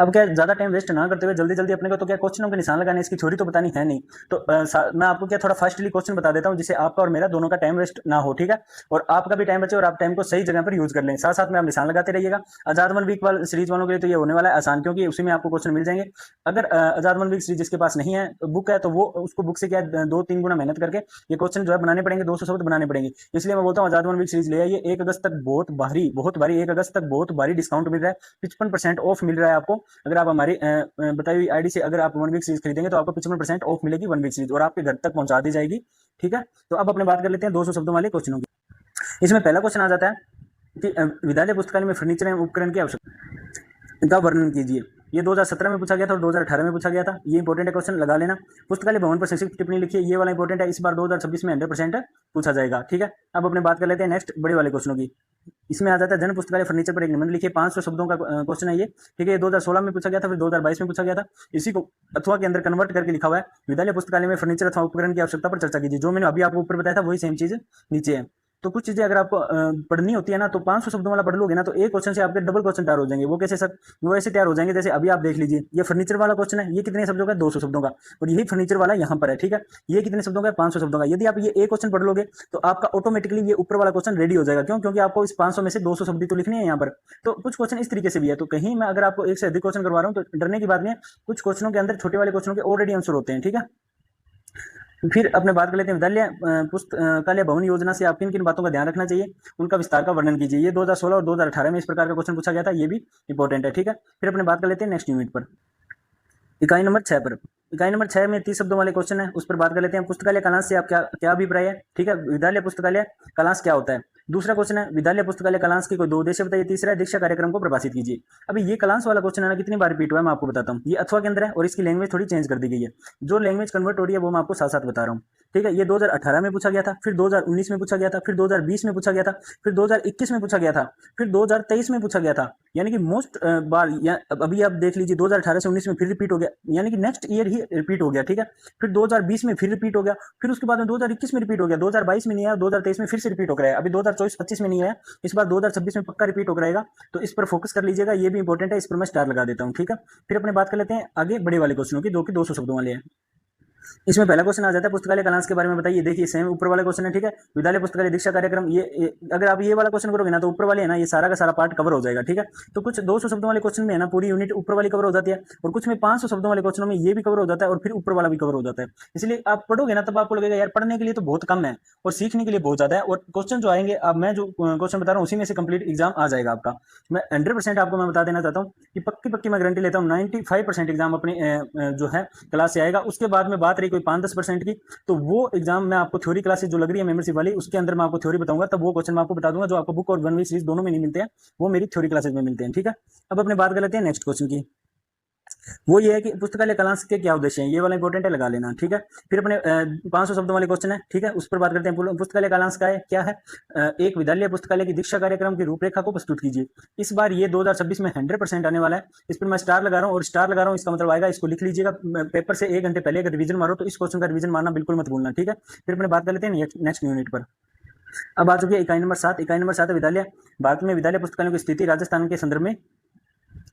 अब क्या ज्यादा टाइम वेस्ट ना करते हुए जल्दी अपने को तो क्या क्वेश्चनों के निशान लगाने, इसकी थ्योरी तो बतानी है नहीं, तो मैं आपको क्या थोड़ा फास्टली क्वेश्चन बता देता हूं जिससे आपका और मेरा दोनों का टाइम वेस्ट ना हो। ठीक है, और आपका भी टाइम बचे और आप टाइम को सही जगह पर यूज कर लें। साथ साथ में आप निशान लगाते रहिएगा। आजाद वन वीक वाले सीरीज वालों के लिए तो ये होने वाला है आसान, क्योंकि उसी में आपको क्वेश्चन मिल जाएंगे। अगर आजाद वन वीक सीरीज जिसके पास नहीं है, बुक है, तो वो उसको बुक से क्या 2-3 गुना मेहनत करके ये क्वेश्चन जो है बनाने पड़ेंगे, 200 शब्द बनाने पड़ेंगे। इसलिए मैं बोलता हूँ आजाद वन वीक सीरीज ले आइए। 1 अगस्त तक बहुत भारी 1 अगस्त तक बहुत भारी डिस्काउंट मिल रहा है, 55% ऑफ मिल रहा है आपको। अगर आप हमारी बताई हुई आईडी से अगर आप 1 वीक सीरीज खरीदेंगे तो आपको 55% ऑफ मिलेगी 1 वीक सीरीज, और आपके घर तक पहुंचा दी जाएगी। ठीक है, तो अब अपने बात कर लेते हैं 200 शब्दों वाले क्वेश्चनों की। इसमें पहला क्वेश्चन आ जाता है कि विद्यालय पुस्तकालय में फर्नीचर एवं उपकरण की आवश्यकता का वर्णन कीजिए। ये 2017 में पूछा गया था और 2018 में पूछा गया था। ये इंपॉर्टेंट है, क्वेश्चन लगा लेना। पुस्तकालय भवन पर संक्षिप्त टिप्पणी लिखिए, ये वाला इंपॉर्टेंट है, इस बार 2026 में 100% पूछा जाएगा। ठीक है, अब अपने बात कर लेते हैं नेक्स्ट बड़े वाले क्वेश्चनों की। इसमें आ जाता है जन पुस्तकालय फर्नीचर पर एक निबंध लिखिए। 500 शब्दों का क्वेश्चन है ये। ठीक है, ये 2016 में पूछा गया था, फिर 2022 में पूछा गया था। इसी को अथवा के अंदर कन्वर्ट करके लिखा हुआ है, विद्यालय पुस्तकालय में फर्नीचर अथवा उपकरण की आवश्यकता पर चर्चा कीजिए। जो मैंने अभी आपको ऊपर बताया था वही सेम चीज नीचे है। तो कुछ चीजें अगर आपको पढ़नी होती है ना, तो 500 शब्दों वाला पढ़ लोगे ना, तो एक क्वेश्चन से आपके डबल क्वेश्चन तैयार हो जाएंगे। वो कैसे सर, वो ऐसे तैयार हो जाएंगे जैसे अभी आप देख लीजिए, ये फर्नीचर वाला क्वेश्चन है, ये कितने शब्दों का, 200 शब्दों का, और यही फर्नीचर वाला यहाँ पर है। ठीक है, ये कितने शब्दों का, 500 शब्दों का। यदि आप ये एक क्वेश्चन पढ़ लोगे तो आपका ऑटोमेटिकली ये ऊपर वाला क्वेश्चन रेडी हो जाएगा। क्यों? क्योंकि आपको इस 500 में से 200 शब्द तो लिखने हैं यहाँ पर। तो कुछ क्वेश्चन इस तरीके से भी है। तो कहीं मैं अगर आपको एक से अधिक क्वेश्चन करवा रहा हूँ तो डरने की बात नहीं है, कुछ क्वेश्चनों के अंदर छोटे वाले क्वेश्चनों के ऑलरेडी आंसर होते हैं। ठीक है, फिर अपने बात कर लेते हैं विद्यालय पुस्तकालय भवन योजना से आप किन किन बातों का ध्यान रखना चाहिए, उनका विस्तार का वर्णन कीजिए। ये 2016 और 2018 में इस प्रकार का क्वेश्चन पूछा गया था, ये भी इंपॉर्टेंट है। ठीक है, फिर अपने बात कर लेते हैं नेक्स्ट यूनिट पर, इकाई नंबर 6 पर। इकाई नंबर 6 में 30 शब्दों वाले क्वेश्चन है, उस पर बात कर लेते हैं। पुस्तकालय कालांश से आप क्या अभिप्राय है। ठीक है, विद्यालय पुस्तकालय कालांश क्या होता है। दूसरा क्वेश्चन है, विद्यालय पुस्तकालय कालांश के कोई 2 उद्देश्य बताइए। तीसरा है, दीक्षा कार्यक्रम को प्रकाशित कीजिए। अभी ये कालांश वाला क्वेश्चन है ना, कितनी बार रिपीट हुआ है मैं आपको बताता हूँ। ये अथवा के अंदर है और इसकी लैंग्वेज थोड़ी चेंज कर दी गई है। जो लैंग्वेज कन्वर्ट हो रही है वो मैं आपको साथ साथ बता रहा हूँ। ठीक है, ये 2018 में पूछा गया था, फिर 2019 में पूछा गया था, फिर 2020 में पूछा गया था, फिर 2021 में पूछा गया था, फिर 2023 में पूछा गया था। यानी कि मोस्ट बार अभी आप देख लीजिए 2018 से 19 में फिर रिपीट हो गया, यानी कि नेक्स्ट ईयर ही रिपीट हो गया, ठीक है। फिर 2020 में फिर रिपीट हो गया, फिर उसके बाद में 2021 में रिपीट हो गया, 2022 में नहीं आया, 2023 में फिर से रिपीट हो गया है, अभी 2024-25 में नहीं आया, इस बार 2026 में पक्का रिपीट हो रहेगा। तो इस पर फोकस कर लीजिएगा, ये भी इंपॉर्टेंट है, इस पर मैं स्टार लगा देता हूँ, ठीक है। फिर अपने बात कर लेते हैं आगे बड़े वाले क्वेश्चनों की, जो कि 200 शब्दों वाले हैं। इसमें पहला क्वेश्चन आ जाता है पुस्तकालय कालांश के बारे में बताइए। देखिए सेम ऊपर वाला क्वेश्चन है, ठीक है। विद्यालय पुस्तकालय दीक्षा कार्यक्रम, ये अगर आप ये वाला क्वेश्चन करोगे ना तो ऊपर वाले है ना, ये सारा का सारा पार्ट कवर हो जाएगा, ठीक है। तो कुछ 200 शब्दों वाले क्वेश्चन में है ना पूरी यूनिट ऊपर वाली कवर हो जाती है, और कुछ में 500 शब्दों वाले क्वेश्चनों में ये भी कवर हो जाता है और फिर ऊपर वाला भी कवर हो जाता है। इसलिए आप पढ़ोगे ना तब आपको लगेगा यार पढ़ने के लिए तो बहुत कम है और सीखने के लिए बहुत ज्यादा है, और क्वेश्चन जो आएंगे अब मैं जो क्वेश्चन बता रहा हूँ उसी में से कंप्लीट एग्जाम आ जाएगा आपका। मैं 100% आपको मैं बता देना चाहता हूँ कि पक्की पक्की मैं गारंटी लेता हूँ 95% एग्जाम अपने जो है क्लास से आएगा। उसके बाद में बात रही कोई 5-10% की, तो वो एग्जाम मैं आपको थ्योरी क्लासेस जो लग रही है मेंबरशिप वाली, उसके अंदर मैं आपको थ्योरी बताऊंगा, तब वो क्वेश्चन मैं आपको बता दूंगा जो आपको बुक और वन वे सीरीज दोनों में नहीं मिलते हैं, वो मेरी थ्योरी क्लासेस में मिलते हैं, ठीक है। अब अपने बात कर लेते हैं नेक्स्ट क्वेश्चन की। वो ये है कि पुस्तकालय कालांश के क्या उद्देश्य हैं, ये वाला इंपॉर्टेंट है, लगा लेना, ठीक है। फिर अपने 500 शब्दों वाले क्वेश्चन है, ठीक है, उस पर बात करते हैं। पुस्तकालय कालांश का है क्या है, एक विद्यालय पुस्तकालय की दीक्षा कार्यक्रम की रूपरेखा को प्रस्तुत कीजिए। इस बार ये 2026 में 100% आने वाला है, इस पर मैं स्टार लगा रहा हूँ, और स्टार लगा रहा हूँ इसका मतलब आएगा, इसको लिख लीजिएगा पेपर से 1 घंटे पहले अगर रिवीजन मारो तो इस क्वेश्चन का रिवीजन मारना बिल्कुल मत भूलना, ठीक है। फिर अपने बात कर लेते हैं नेक्स्ट यूनिट पर। अब आ चुकी है इकाई नंबर 7। इकाई नंबर 7 है विद्यालय, भारत में विद्यालय पुस्तकालयों की स्थिति राजस्थान के संदर्भ में,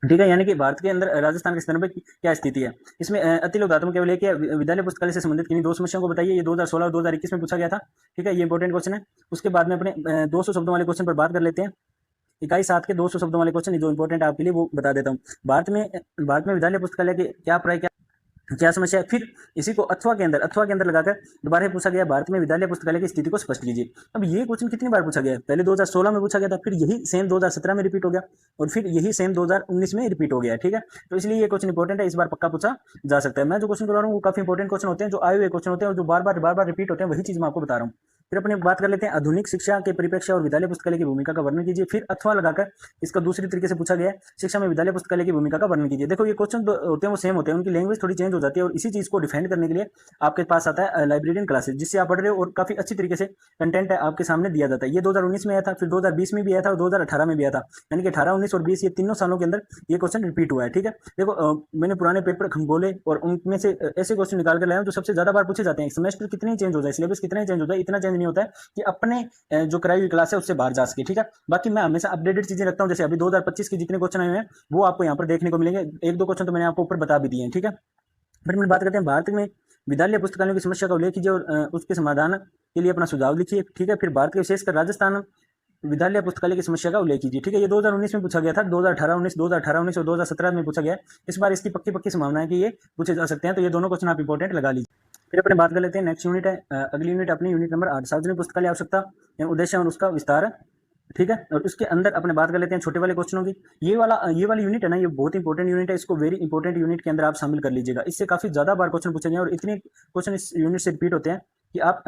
ठीक है, यानी कि भारत के अंदर राजस्थान के संदर्भ में क्या स्थिति है। इसमें अति लोकदात्म केवल एक विद्यालय पुस्तकालय से संबंधित किन्हीं 2 समस्याओं को बताइए। ये 2016 और 2021 में पूछा गया था, ठीक है, ये इंपॉर्टेंट क्वेश्चन है। उसके बाद में अपने 200 शब्दों वाले क्वेश्चन पर बात कर लेते हैं। इकाई 7 के 200 शब्दों वाले क्वेश्चन जो इंपॉर्टेंट है आपके लिए वो बता देता हूँ। भारत में विद्यालय पुस्तकालय के क्या प्राय क्या समस्या है। फिर इसी को अथवा के अंदर लगाकर दोबारा पूछा गया, भारत में विद्यालय पुस्तकालय की स्थिति को स्पष्ट कीजिए। अब ये क्वेश्चन कितनी बार पूछा गया, पहले 2016 में पूछा गया था, फिर यही सेम 2017 में रिपीट हो गया, और फिर यही सेम 2019 में रिपीट हो गया, ठीक है। तो इसलिए ये क्वेश्चन इंपॉर्टेंट है, इस बार पक्का पूछा जा सकता है। मैं जो क्वेश्चन करवा रहा हूँ वो काफी इंपॉर्टेंट क्वेश्चन होते हैं, जो आए हुए क्वेश्चन होते हैं और जो बार बार रिपीट होते हैं, वही चीज मैं आपको बता रहा हूँ। फिर अपने बात कर लेते हैं आधुनिक शिक्षा के परिप्रेक्ष्य और विद्यालय पुस्तकालय की भूमिका का वर्णन कीजिए। फिर अथवा लगाकर इसका दूसरी तरीके से पूछा गया है, शिक्षा में विद्यालय पुस्तकालय की भूमिका का वर्णन कीजिए। देखो ये क्वेश्चन होते हैं वो सेम होते हैं, उनकी लैंग्वेज थोड़ी चेंज हो जाती है, और इसी चीज को डिफेंड करने के लिए आपके पास आता है लाइब्रेरियन क्लासेस, जिससे आप पढ़ रहे हो और काफी अच्छी तरीके से कंटेंट है आपके सामने दिया जाता है। ये 2019 में आया था, फिर 2020 में भी आया था और 2018 में भी आया था, यानी कि 18, 19 और 20 ये तीनों सालों के अंदर ये क्वेश्चन रिपीट हुआ है, ठीक है। देखो मैंने पुराने पेपर खंगोले और उनमें से ऐसे क्वेश्चन निकाल कर लाया हूं जो सबसे ज्यादा बार पूछे जाते हैं। सेमेस्टर कितने ही चेंज हो जाए, सिलेबस कितना ही चेंज हो जाए, इतना चेंज नहीं होता है कि अपने जो कराई हुई क्लास है उससे बाहर जा सके, ठीक है। बाकी मैं हमेशा अपडेटेड चीजें रखता हूं, जैसे अभी 2025 के जितने क्वेश्चन आए हुए हैं वो आपको यहाँ पर देखने को मिलेंगे। 1-2 क्वेश्चन तो मैंने आपको ऊपर बता भी दिए हैं, ठीक है। फिर मैं बात करते हैं भारत में विद्यालय पुस्तकालयों की समस्या का उल्लेख कीजिए और उसके समाधान के लिए अपना सुझाव लिखिए, ठीक है। फिर भारत के विशेषकर राजस्थान विद्यालय पुस्तकालय की समस्या का उल्लेख कीजिए, ठीक है। ये 2019 में पूछा गया था, 2018-19 और 2017 में पूछा गया। इस बार इसकी पक्की संभावना है कि ये पूछे जा सकते हैं, तो ये दोनों क्वेश्चन आप इंपॉर्टेंट लगा लीजिए। फिर अपने बात कर लेते हैं नेक्स्ट यूनिट है, अगली यूनिट अपनी यूनिट नंबर 8 सार्वजनिक पुस्तकालय आवश्यकता एवं उद्देश्य और उसका विस्तार, ठीक है। और उसके अंदर अपने बात कर लेते हैं छोटे वाले क्वेश्चनों की। ये वाली यूनिट है ना, ये बहुत इंपॉर्टेंट यूनिट है, इसको वेरी इंपॉर्टेंट यूनिट के अंदर आप शामिल कर लीजिएगा। इससे काफी ज्यादा बार क्वेश्चन पूछे गए और इतने क्वेश्चन इस यूनिट से रिपीट होते हैं कि आप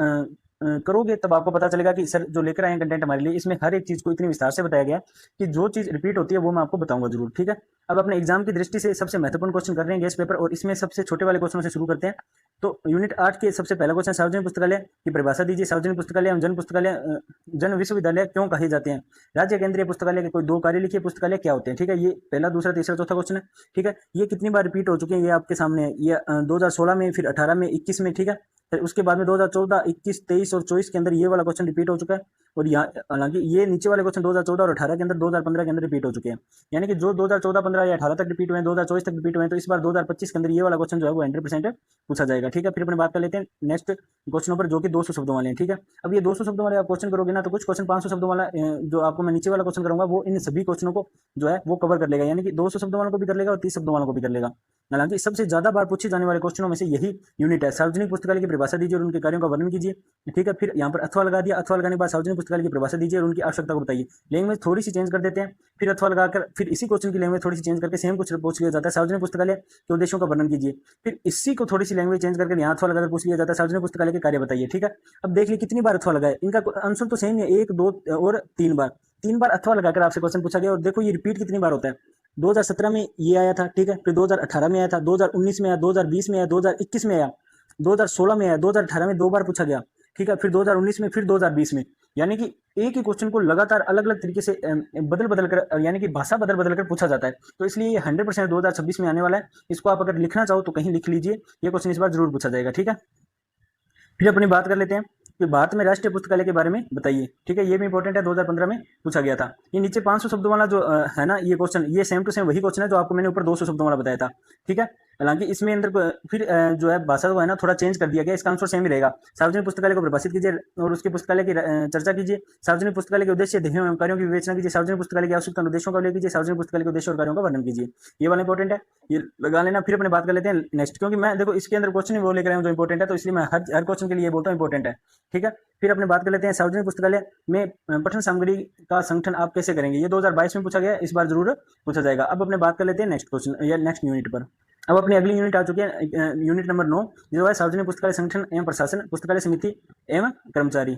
करोगे तब आपको पता चलेगा कि सर जो लेकर आए हैं कंटेंट हमारे लिए, इसमें हर एक चीज को इतनी विस्तार से बताया गया कि जो चीज रिपीट होती है वो मैं आपको बताऊंगा जरूर, ठीक है। अब अपने एग्जाम की दृष्टि से सबसे महत्वपूर्ण क्वेश्चन कर रहे हैं गेस पेपर, और इसमें सबसे छोटे वाले क्वेश्चनों से शुरू करते हैं। तो यूनिट 8 के सबसे पहला क्वेश्चन, सार्वजनिक पुस्तकालय की परिभाषा दीजिए। सार्वजनिक पुस्तकालय एवं जन विश्वविद्यालय क्यों कहे जाते हैं। राज्य केंद्रीय पुस्तकालय के कोई 2 कार्य लिखिए। पुस्तकालय क्या होते हैं, ठीक है। ये पहला, दूसरा, तीसरा, चौथा क्वेश्चन है, ठीक है। ये कितनी बार रिपीट हो चुके हैं ये आपके सामने है। ये 2016 में, फिर 18 में, 21 में, ठीक है। फिर उसके बाद में 2014, 21, 23 और 24 के अंदर ये वाला क्वेश्चन रिपीट हो चुका है, और यहाँ हालांकि ये नीचे वाले क्वेश्चन 2014 और 18 के अंदर, 2015 के अंदर रिपीट हो चुके हैं। यानी कि जो 2014, 15 या 18 तक रिपीट हुए हैं, 2024 तक रिपीट हुए हैं, तो इस बार 2025 के अंदर ये वाला क्वेश्चन जो है वो 100% पूछा जाएगा, ठीक है। फिर अपने बात कर लेते हैं नेक्स्ट क्वेश्चनों पर, जो कि 200 शब्दों वाले हैं, ठीक है। अब ये 200 शब्दों वाले आप क्वेश्चन करोगे ना, तो कुछ क्वेश्चन 500 शब्दों वाला जो आपको मैं नीचे वाला क्वेश्चन करूंगा वो इन सभी क्वेश्चनों को जो है वो कवर कर लेगा, यानी कि 200 शब्दों वालों को भी कर लेगा और 30 शब्दों वालों को भी कर लेगा। हालांकि सबसे ज्यादा बार पूछे जाने वाले क्वेश्चनों में से यही यूनिट है। सार्वजनिक पुस्तकालय की परिभाषा दीजिए और उनके कार्यों का वर्णन कीजिए, ठीक है। फिर यहाँ पर अथवा लगा दिया, अथवा लगाने के बाद सार्वजनिक पुस्तकालय की परिभाषा दीजिए और उनकी आवश्यकता को बताइए। लैंग्वेज थोड़ी सी चेंज कर देते हैं, फिर अथवा लगाकर फिर इसी क्वेश्चन की लैंग्वेज थोड़ी सी चेंज करके सेम कुछ पूछ लिया जाता है। सार्वजनिक पुस्तकालय के उद्देश्यों का वर्णन कीजिए, फिर इसी को थोड़ी सी लैंग्वेज चेंज करके यहाँ अथवा लगाकर पूछ लिया जाता है, सार्वजनिक पुस्तकालय के कार्य बताइए, ठीक है। अब देख लीजिए कितनी बार अथवा लगाए, इनका आंसर तो सेम है, 1, 2 और 3 बार अथवा लगाकर आपसे क्वेश्चन पूछा गया। और देखो ये रिपीट कितनी बार होता है, 2017 में ये आया था, ठीक है। फिर 2018 में आया था, 2019 में आया, 2020 में आया, 2021 में आया, 2016 में आया, 2018 में 2 बार पूछा गया, ठीक है। फिर 2019 में, फिर 2020 में, यानी कि एक ही क्वेश्चन को लगातार अलग अलग तरीके से बदल बदल कर, यानी कि भाषा बदल बदल कर पूछा जाता है। तो इसलिए ये 100% 2026 में आने वाला है। इसको आप अगर लिखना चाहो तो कहीं लिख लीजिए, ये क्वेश्चन इस बार जरूर पूछा जाएगा। ठीक है, फिर अपनी बात कर लेते हैं कि भारत में राष्ट्रीय पुस्तकालय के बारे में बताइए। ठीक है, ये भी इंपॉर्टेंट है, 2015 में पूछा गया था। ये नीचे 500 शब्दों वाला जो है ना ये क्वेश्चन, ये सेम टू सेम वही क्वेश्चन है जो आपको मैंने ऊपर 200 शब्दों वाला बताया था। ठीक है, हालांकि इसमें अंदर फिर जो है भाषा जो है ना थोड़ा चेंज कर दिया गया, इसका आंसर सेम ही रहेगा। सार्वजनिक पुस्तकालय को परिभाषित कीजिए और उसके पुस्तकालय की चर्चा कीजिए। सार्वजनिक पुस्तकालय के उद्देश्य, ध्येयों एवं कार्यों की विवेचना कीजिए। सार्वजनिक पुस्तकालय की आवश्यकता और उद्देश्यों का उल्लेख कीजिए। सार्वजनिक पुस्तकालय के उद्देश्य और कार्यों का वर्णन कीजिए। ये वाला इंपॉर्टेंट है, ये लगा लेना। फिर अपने बात कर लेते हैं नेक्स्ट, क्योंकि मैं देखो इसके अंदर क्वेश्चन वो लेकर आया हूँ जो इंपॉर्टेंट है, तो इसलिए मैं हर क्वेश्चन के लिए बोलता हूँ इंपॉर्टेंट है। ठीक है, फिर अपने बात कर लेते हैं सार्वजनिक पुस्तकालय में पठन सामग्री का संगठन आप कैसे करेंगे। ये 2022 में पूछा गया, इस बार जरूर पूछा जाएगा। अब अपने बात कर लेते हैं नेक्स्ट क्वेश्चन या नेक्स्ट यूनिट पर। अब अपनी अगली यूनिट आ चुकी है, यूनिट नंबर 9, जो है सार्वजनिक पुस्तकालय संगठन एवं प्रशासन, पुस्तकालय समिति एवं कर्मचारी,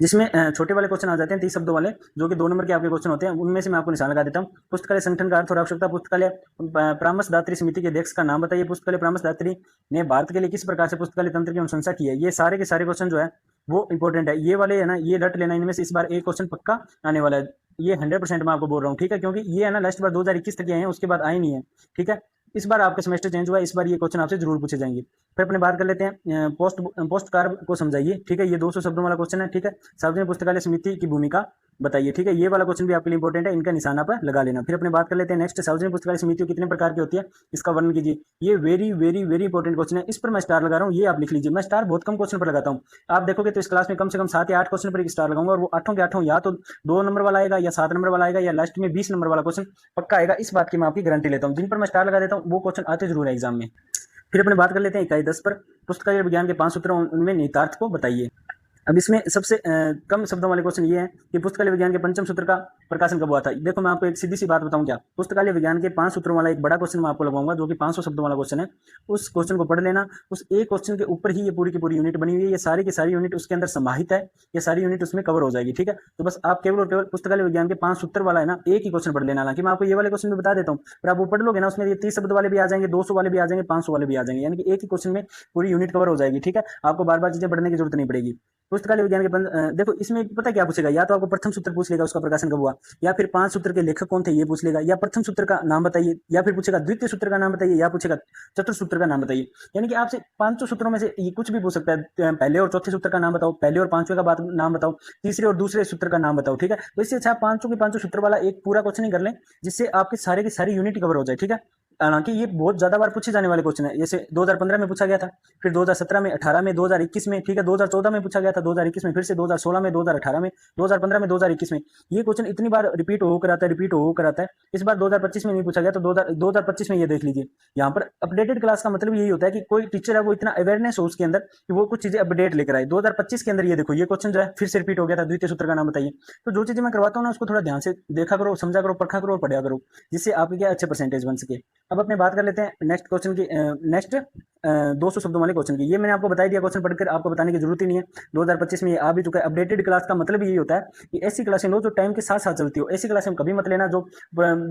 जिसमें छोटे वाले क्वेश्चन आ जाते हैं 30 शब्दों वाले, जो कि 2 नंबर के आपके क्वेश्चन होते हैं। उनमें से मैं आपको निशान लगा देता हूँ। पुस्तकालय संगठन का अर्थ और आवश्यकता। पुस्तकालय परामर्शदात्री समिति के अध्यक्ष का नाम बताइए। पुस्तकालय परामर्शदात्री ने भारत के लिए किस प्रकार से पुस्तकालय तंत्र की अनुशंसा की है। ये सारे के सारे क्वेश्चन जो है वो इंपॉर्टेंट है। ये वाले है ना, ये रट लेना, इनमें से इस बार एक क्वेश्चन पक्का आने वाला है। ये 100% मैं आपको बोल रहा हूँ। ठीक है, क्योंकि ये है ना लास्ट बार 2021 तक आए हैं, उसके बाद आए नहीं है। ठीक है, इस बार आपका सेमेस्टर चेंज हुआ है, इस बार ये क्वेश्चन आपसे जरूर पूछे जाएंगे। फिर अपने बात कर लेते हैं पोस्ट कार्ड को समझाइए। ठीक है, ये 200 शब्दों वाला क्वेश्चन है। ठीक है, सार्वजनिक पुस्तकालय समिति की भूमिका बताइए। ठीक है, ये वाला क्वेश्चन भी आपके लिए इंपॉर्टेंट है, इनका निशाना पर लगा लेना। फिर अपने बात कर लेते हैं नेक्स्ट, सार्वजनिक पुस्तकालय समिति कितने प्रकार की होती है, इसका वर्णन कीजिए। ये very very very important question है, इस पर मैं स्टार लगा रहा हूँ, ये आप लिख लीजिए। मैं स्टार बहुत कम क्वेश्चन पर लगाता हूँ, आप देखोगे तो इस क्लास में कम से कम 7 या 8 क्वेश्चन पर एक स्टार लगाऊंगा, और वो 8 के 8 या तो 2 नंबर वाला आएगा या 7 नंबर वाला आएगा या लास्ट में 20 नंबर वाला क्वेश्चन पक्का आएगा। इस बात की मैं आपकी गारंटी लेता हूँ। जिन पर मैं स्टार लगा देता हूँ वो क्वेश्चन आते जरूर है एग्जाम में। फिर अपने बात कर लेते हैं इकाई 10 पर, पुस्तकालय विज्ञान के 5 सूत्र, उनमें निहितार्थ को बताइए। अब इसमें सबसे कम शब्दों वाले क्वेश्चन ये है कि पुस्तकालय विज्ञान के 5वें सूत्र का प्रकाशन कब हुआ था। देखो मैं आपको एक सीधी सी बात बताऊं, क्या पुस्तकालय विज्ञान के 5 सूत्रों वाला एक बड़ा क्वेश्चन मैं आपको लगाऊंगा, जो कि 500 शब्दों वाला क्वेश्चन है। उस क्वेश्चन को पढ़ लेना, उस एक क्वेश्चन के ऊपर ही ये पूरी की पूरी यूनिट बनी हुई है। ये सारी की सारी यूनिट उसके अंदर समाहित है, ये सारी यूनिट उसमें कवर हो जाएगी। ठीक है, तो बस आप केवल और केवल पुस्तकालय विज्ञान के 5 सूत्र वाला है ना एक ही क्वेश्चन पढ़ लेना। हालांकि मैं आपको ये वाले क्वेश्चन भी बता देता हूँ, पर आप वो पढ़ लोगे ना, उसमें ये 30 शब्द वाले भी आ जाएंगे, 200 वाले भी आ जाएंगे, 500 वाले भी आ जाएंगे, यानी कि एक ही क्वेश्चन में पूरी यूनिट कवर हो जाएगी। ठीक है, आपको बार बार चीजें पढ़ने की जरूरत नहीं पड़ेगी। पुस्तकालय विज्ञान के देखो इसमें पता क्या पूछेगा, या तो आपको प्रथम सूत्र पूछ लेगा उसका प्रकाशन कब हुआ, या फिर 5 सूत्र के लेखक कौन थे ये पूछ लेगा, या प्रथम सूत्र का नाम बताइए, या फिर पूछेगा द्वितीय सूत्र का नाम बताइए, या पूछेगा चतुर्थ सूत्र का नाम बताइए। यानी कि आपसे 500 सूत्रों में से ये कुछ भी पूछ सकता है। पहले और चौथे सूत्र का नाम बताओ, पहले और 5वें का नाम बताओ, तीसरे और दूसरे सूत्र का नाम बताओ। ठीक है, तो इससे अच्छा 500 के 500 सूत्र वाला एक पूरा क्वेश्चन ही कर लें, जिससे आपके सारे की सारी यूनिट कवर हो जाए। ठीक है, हालांकि ये बहुत ज्यादा बार पूछे जाने वाले क्वेश्चन है। जैसे 2015 में पूछा गया था, फिर 2017 में, 18 में, 2021 में। ठीक है, 2014 में पूछा गया था, 2021 में, फिर से 2016 में, 2018 में, 2015 में, 2021 में। ये क्वेश्चन इतनी बार रिपीट होकर आता है, रिपीट होकर आता है। इस बार 2025 में नहीं पूछा गया, तो 2025 में ये देख लीजिए। यहाँ पर अपडेटेड क्लास का मतलब यही होता है कि कोई टीचर है वो इतना अवेयरनेस हो उसके अंदर कि वो कुछ चीजें अपडेट लेकर आए। 2025 के अंदर ये देखो, ये क्वेश्चन जो है फिर से रिपीट हो गया था, द्वितीय सूत्र का नाम बताइए। तो जो चीजें मैं करवाता हूँ ना उसको थोड़ा ध्यान से देखा करो, समझा करो, परखा करो, पढ़ा करो, जिससे आपके क्या अच्छे परसेंटेज बन सके। अब अपने बात कर लेते हैं नेक्स्ट क्वेश्चन की, नेक्स्ट 200 शब्दों वाले क्वेश्चन की। ये मैंने आपको बता दिया, क्वेश्चन पढ़कर आपको बताने की जरूरत ही नहीं है। 2025 में ये आ भी चुका है। अपडेटेड क्लास का मतलब यही होता है कि ऐसी क्लासें लो जो टाइम के साथ साथ चलती हो। ऐसी क्लासें कभी मत लेना जो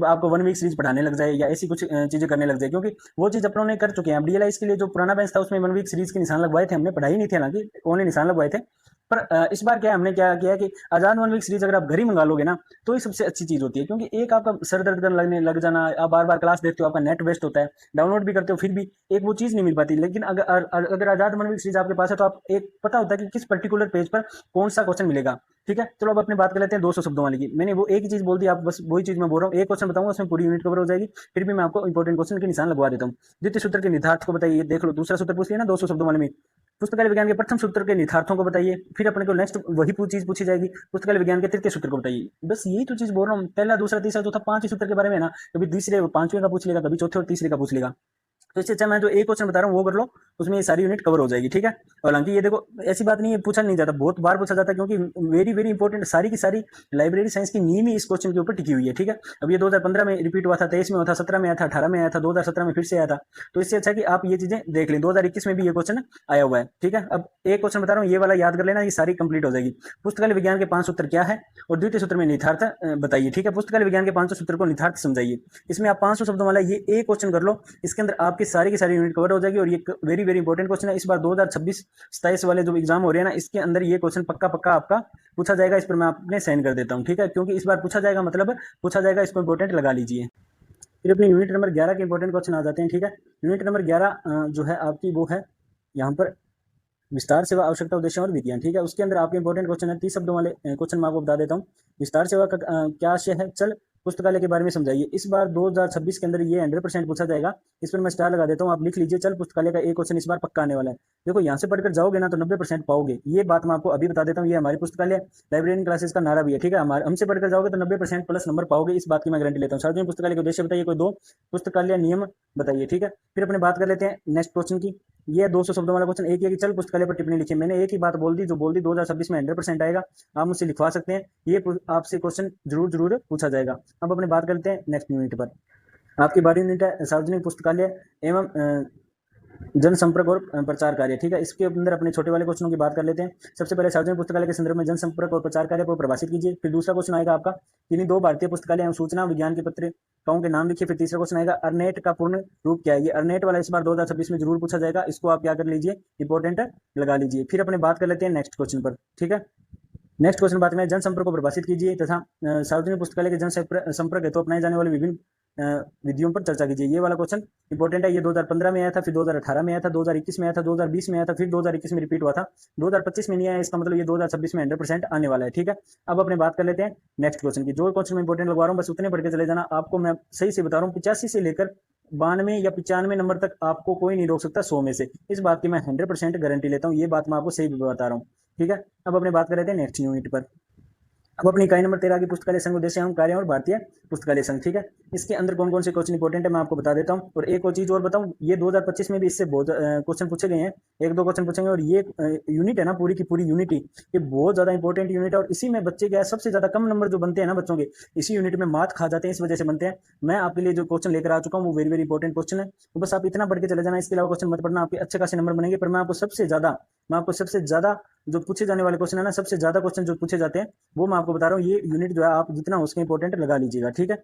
आपको 1 वीक सीरीज पढ़ाने लग जाए या ऐसी कुछ चीजें करने लग जाए, क्योंकि वो चीज अपनों ने कर चुके हैं। डीएलआईएस के लिए जो पुराना बैच था उसमें 1 वीक सीरीज के निशान लगवाए थे, हमने पढ़ाई नहीं थे, हालांकि ओनली निशान लगवाए थे। पर इस बार क्या हमने क्या किया कि आजाद 1 वीक सीरीज अगर आप घर ही मंगा लोगे ना तो ये सबसे अच्छी चीज होती है, क्योंकि एक आपका सर दर्द करने लगने लग जाना, आप बार बार क्लास देखते हो, आपका नेट वेस्ट होता है, डाउनलोड भी करते हो, फिर भी एक वो चीज नहीं मिल पाती। लेकिन अगर आजाद 1 वीक सीरीज आपके पास है तो आप एक पता होता है कि किस पर्टिकुलर पेज पर कौन सा क्वेश्चन मिलेगा। ठीक है, चलो अब अपनी बात कर लेते हैं 200 शब्दों वाली की। मैंने वो एक ही चीज बोल दी, आप बस वही चीज मैं बोल रहा हूँ। एक क्वेश्चन बताऊंगा उसमें पूरी यूनिट कवर हो जाएगी, फिर भी मैं आपको इंपॉर्टेंट क्वेश्चन के निशान लगवा देता हूँ। द्वितीय सूत्र के निहितार्थ को बताइए। देख लो, दूसरा सूत्र पूछ लिया ना 200 शब्दों वाले में। पुस्तकालय विज्ञान के प्रथम सूत्र के निहितार्थों को बताइए। फिर अपने को नेक्स्ट वही चीज पूछी जाएगी, पुस्तकालय विज्ञान के तृतीय सूत्र को बताइए। बस यही तो चीज बोल रहा हूँ, पहला, दूसरा, तीसरा, चौथा, 5 ही सूत्र के बारे में ना। कभी तीसरे 5वें का पूछ लेगा, कभी चौथे और तीसरे का पूछ लेगा। तो इससे अच्छा मैं जो एक क्वेश्चन बता रहा हूँ वो कर लो, उसमें ये सारी यूनिट कवर हो जाएगी। ठीक है, और हालांकि ये देखो ऐसी बात नहीं है पूछा नहीं जाता, बहुत बार पूछा जाता है, क्योंकि वेरी वेरी इंपॉर्टेंट सारी की सारी लाइब्रेरी साइंस की नींव ही इस क्वेश्चन के ऊपर टिकी हुई है। ठीक है, अब ये 2015 में रिपीट हुआ था, 23 में हुआ था, 17 में आया था, 18 में आया था, 2017 में फिर से आया था। तो इससे अच्छा कि आप ये चीजें देख लें, 2021 में भी ये क्वेश्चन आया हुआ है। ठीक है, अब एक क्वेश्चन बता रहा हूँ, ये वाला याद कर लेना, ये सारी कंप्लीट हो जाएगी। पुस्तकालय विज्ञान के 5 सूत्र क्या है और द्वितीय सूत्र में निहितार्थ बताइए। ठीक है, पुस्तकालय विज्ञान के 500 सूत्र को निहितार्थ समझाइए। इसमें आप 500 शब्दों वाला ये एक क्वेश्चन कर लो, इसके अंदर आपके आपकी सारी की सारी यूनिट कवर हो जाएगी। और ये वेरी वेरी इंपॉर्टेंट क्वेश्चन है। इस बार 2026-27 वाले जो एग्जाम हो रहे हैं ना, इसके अंदर ये क्वेश्चन पक्का पक्का आपका पूछा जाएगा। इस पर मैं आपने साइन कर देता हूँ, ठीक है, क्योंकि इस बार पूछा जाएगा, मतलब पूछा जाएगा, इसको इंपॉर्टेंट लगा लीजिए। फिर अपनी यूनिट नंबर 11 के इंपॉर्टेंट क्वेश्चन आ जाते हैं, ठीक है। यूनिट नंबर 11 जो है आपकी वो है यहाँ पर विस्तार सेवा, आवश्यकता, उद्देश्य और विधियां, ठीक है। उसके अंदर आपके इंपॉर्टेंट क्वेश्चन है, 30 शब्दों वाले क्वेश्चन मैं आपको बता देता हूँ। विस्तार सेवा का क्या आशय है, चल पुस्तकालय के बारे में समझाइए। इस बार 2026 के अंदर ये 100% पूछा जाएगा। इस पर मैं स्टार लगा देता हूँ, आप लिख लीजिए, चल पुस्तकालय का एक क्वेश्चन इस बार पक्का आने वाला है। देखो यहाँ से पढ़कर जाओगे ना तो 90% पाओगे, ये बात मैं आपको अभी बता देता हूँ। ये हमारी पुस्तकालय लाइब्रेरी क्लासेस का नारा भी है, ठीक है। हमारे हमसे पढ़कर जाओगे तो 90% प्लस नंबर पाओगे, इस बात की मैं गारंटी लेता हूँ। सार्वजनिक पुस्तकालय के उद्देश्य बताइए, कोई 2 पुस्तकालय नियम बताइए, ठीक है। फिर अपने बात कर लेते हैं नेक्स्ट क्वेश्चन की। ये 200 शब्दों वाला क्वेश्चन, एक ही है कि चल पुस्तकालय पर टिप्पणी लिखिए। मैंने एक ही बात बोल दी, जो बोल दी 2026 में 100% आएगा, आप मुझसे लिखवा सकते हैं। ये आपसे क्वेश्चन जरूर जरूर पूछा जाएगा। अब अपने बात करते हैं नेक्स्ट यूनिट पर। आपकी 12वीं यूनिट है सार्वजनिक पुस्तकालय एवं जनसंपर्क और प्रचार कार्य, ठीक है। इसके अंदर अपने छोटे वाले क्वेश्चनों की बात कर लेते हैं। सबसे पहले सार्वजनिक पुस्तकालय के संदर्भ में जनसंपर्क और प्रचार कार्य को परिभाषित कीजिए। फिर दूसरा क्वेश्चन आएगा आपका, किन्हीं 2 भारतीय पुस्तकालय एवं सूचना विज्ञान की पत्रिकाओं के नाम लिखिए। फिर तीसरा क्वेश्चन आएगा, अर्नेट का पूर्ण रूप क्या है। ये अर्नेट वाला इस बार 2026 में जरूर पूछा जाएगा, इसको आप क्या कर लीजिए, इंपॉर्टेंट लगा लीजिए। फिर अपने बात कर लेते हैं नेक्स्ट क्वेश्चन पर, ठीक है। नेक्स्ट क्वेश्चन बात करें, जनसंपर्क को परिभाषित कीजिए तथा सार्वजनिक पुस्तकालय के जनसंपर्क हेतु अपनाए जाने वाले विभिन्न विधियों पर चर्चा कीजिए। ये वाला क्वेश्चन इंपॉर्टेंट है। ये 2015 में आया था, फिर 2018 में आया था, 2021 में आया था, 2020 में आया था, फिर 2021 में रिपीट हुआ था, 2025 में नहीं आया। इसका मतलब ये 2026 में 100% आने वाला है, ठीक है। अब अपने बात कर लेते हैं नेक्स्ट क्वेश्चन की। जो क्वेश्चन मैं इंपॉर्टेंट लगवा रहा हूँ बस उतने पढ़ के चले जाना। आपको मैं सही से बता रहा हूँ, 85 से लेकर 92 या 95 नंबर तक आपको कोई नहीं रोक सकता 100 में से। इस बात की मैं 100% गारंटी लेता हूँ, ये बात मैं आपको सही बता रहा हूँ, ठीक है। अब अपने बात कर लेते हैं नेक्स्ट यूनिट पर। अब अपनी इकाई नंबर 13 की पुस्तकालय संघ, उद्देश्य एवं कार्य और भारतीय पुस्तकालय संघ, ठीक है। इसके अंदर कौन कौन से क्वेश्चन इंपॉर्टेंट है मैं आपको बता देता हूँ। और एक और चीज और बताऊँ, ये 2025 में भी इससे बहुत क्वेश्चन पूछे गए हैं, 1-2 क्वेश्चन पूछेंगे। और ये यूनिट है ना, पूरी की पूरी यूनिट ही ये बहुत ज्यादा इंपॉर्टेंट यूनिट है। और इसी में बच्चे क्या सबसे ज्यादा कम नंबर जो बनते हैं ना बच्चों के, इसी यूनिट में मात खा जाते हैं, इस वजह से बनते हैं। मैं आपके लिए जो क्वेश्चन लेकर आ चुका हूँ वो वेरी वेरी इंपॉर्टेंट क्वेश्चन है, तो बस आप इतना पढ़ के चले जाना। इसके अलावा क्वेश्चन मत पढ़ना, आपके अच्छे खासे नंबर बनेंगे। पर मैं आपको सबसे ज्यादा जो पूछे जाने वाले क्वेश्चन है ना, सबसे ज्यादा क्वेश्चन जो पूछे जाते हैं वो मैं आपको बता रहा हूँ। ये यूनिट जो है आप जितना उसके इंपॉर्टेंट लगा लीजिएगा, ठीक है।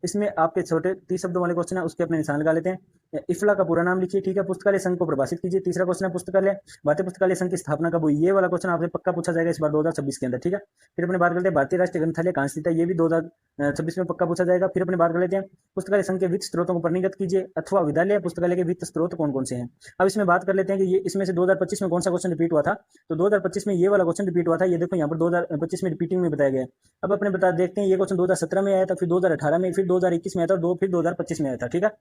इसमें आपके छोटे 30 शब्दों वाले क्वेश्चन है, उसके अपने निशान लगा लेते हैं। इफ्ला का पूरा नाम लिखिए, ठीक है। पुस्तकालय संघ को परिभाषित कीजिए। तीसरा क्वेश्चन है पुस्तकालय भारतीय पुस्तकालय संघ की स्थापना कब हुई। ये वाला क्वेश्चन आपसे पक्का पूछा जाएगा इस बार 2026 के अंदर, ठीक है। फिर अपने बात करते हैं भारतीय राष्ट्रीय ग्रंथालय कहाँ स्थित है, ये भी 2026 में पक्का पूछा जाएगा। फिर अपने बात कर लेते हैं पुस्तकालय संघ के वित्त स्त्रोतों को परिणीगत कीजिए, अथवा विद्यालय पुस्तकालय के वित्त स्त्रोत कौन कौन से हैं। अब इसमें बात कर लेते हैं कि ये इसमें से 2025 में कौन सा क्वेश्चन रिपीट हुआ था। तो 2025 में ये वाला क्वेश्चन रिपीट हुआ था, ये देखो यहाँ पर 2025 में रिपीटिंग में बताया गया है। अब अपने बता देखते हैं, ये क्वेश्चन 2017 में आया था, फिर 2018 में, फिर 2021 में आया था, फिर 2025 में आया था, ठीक है।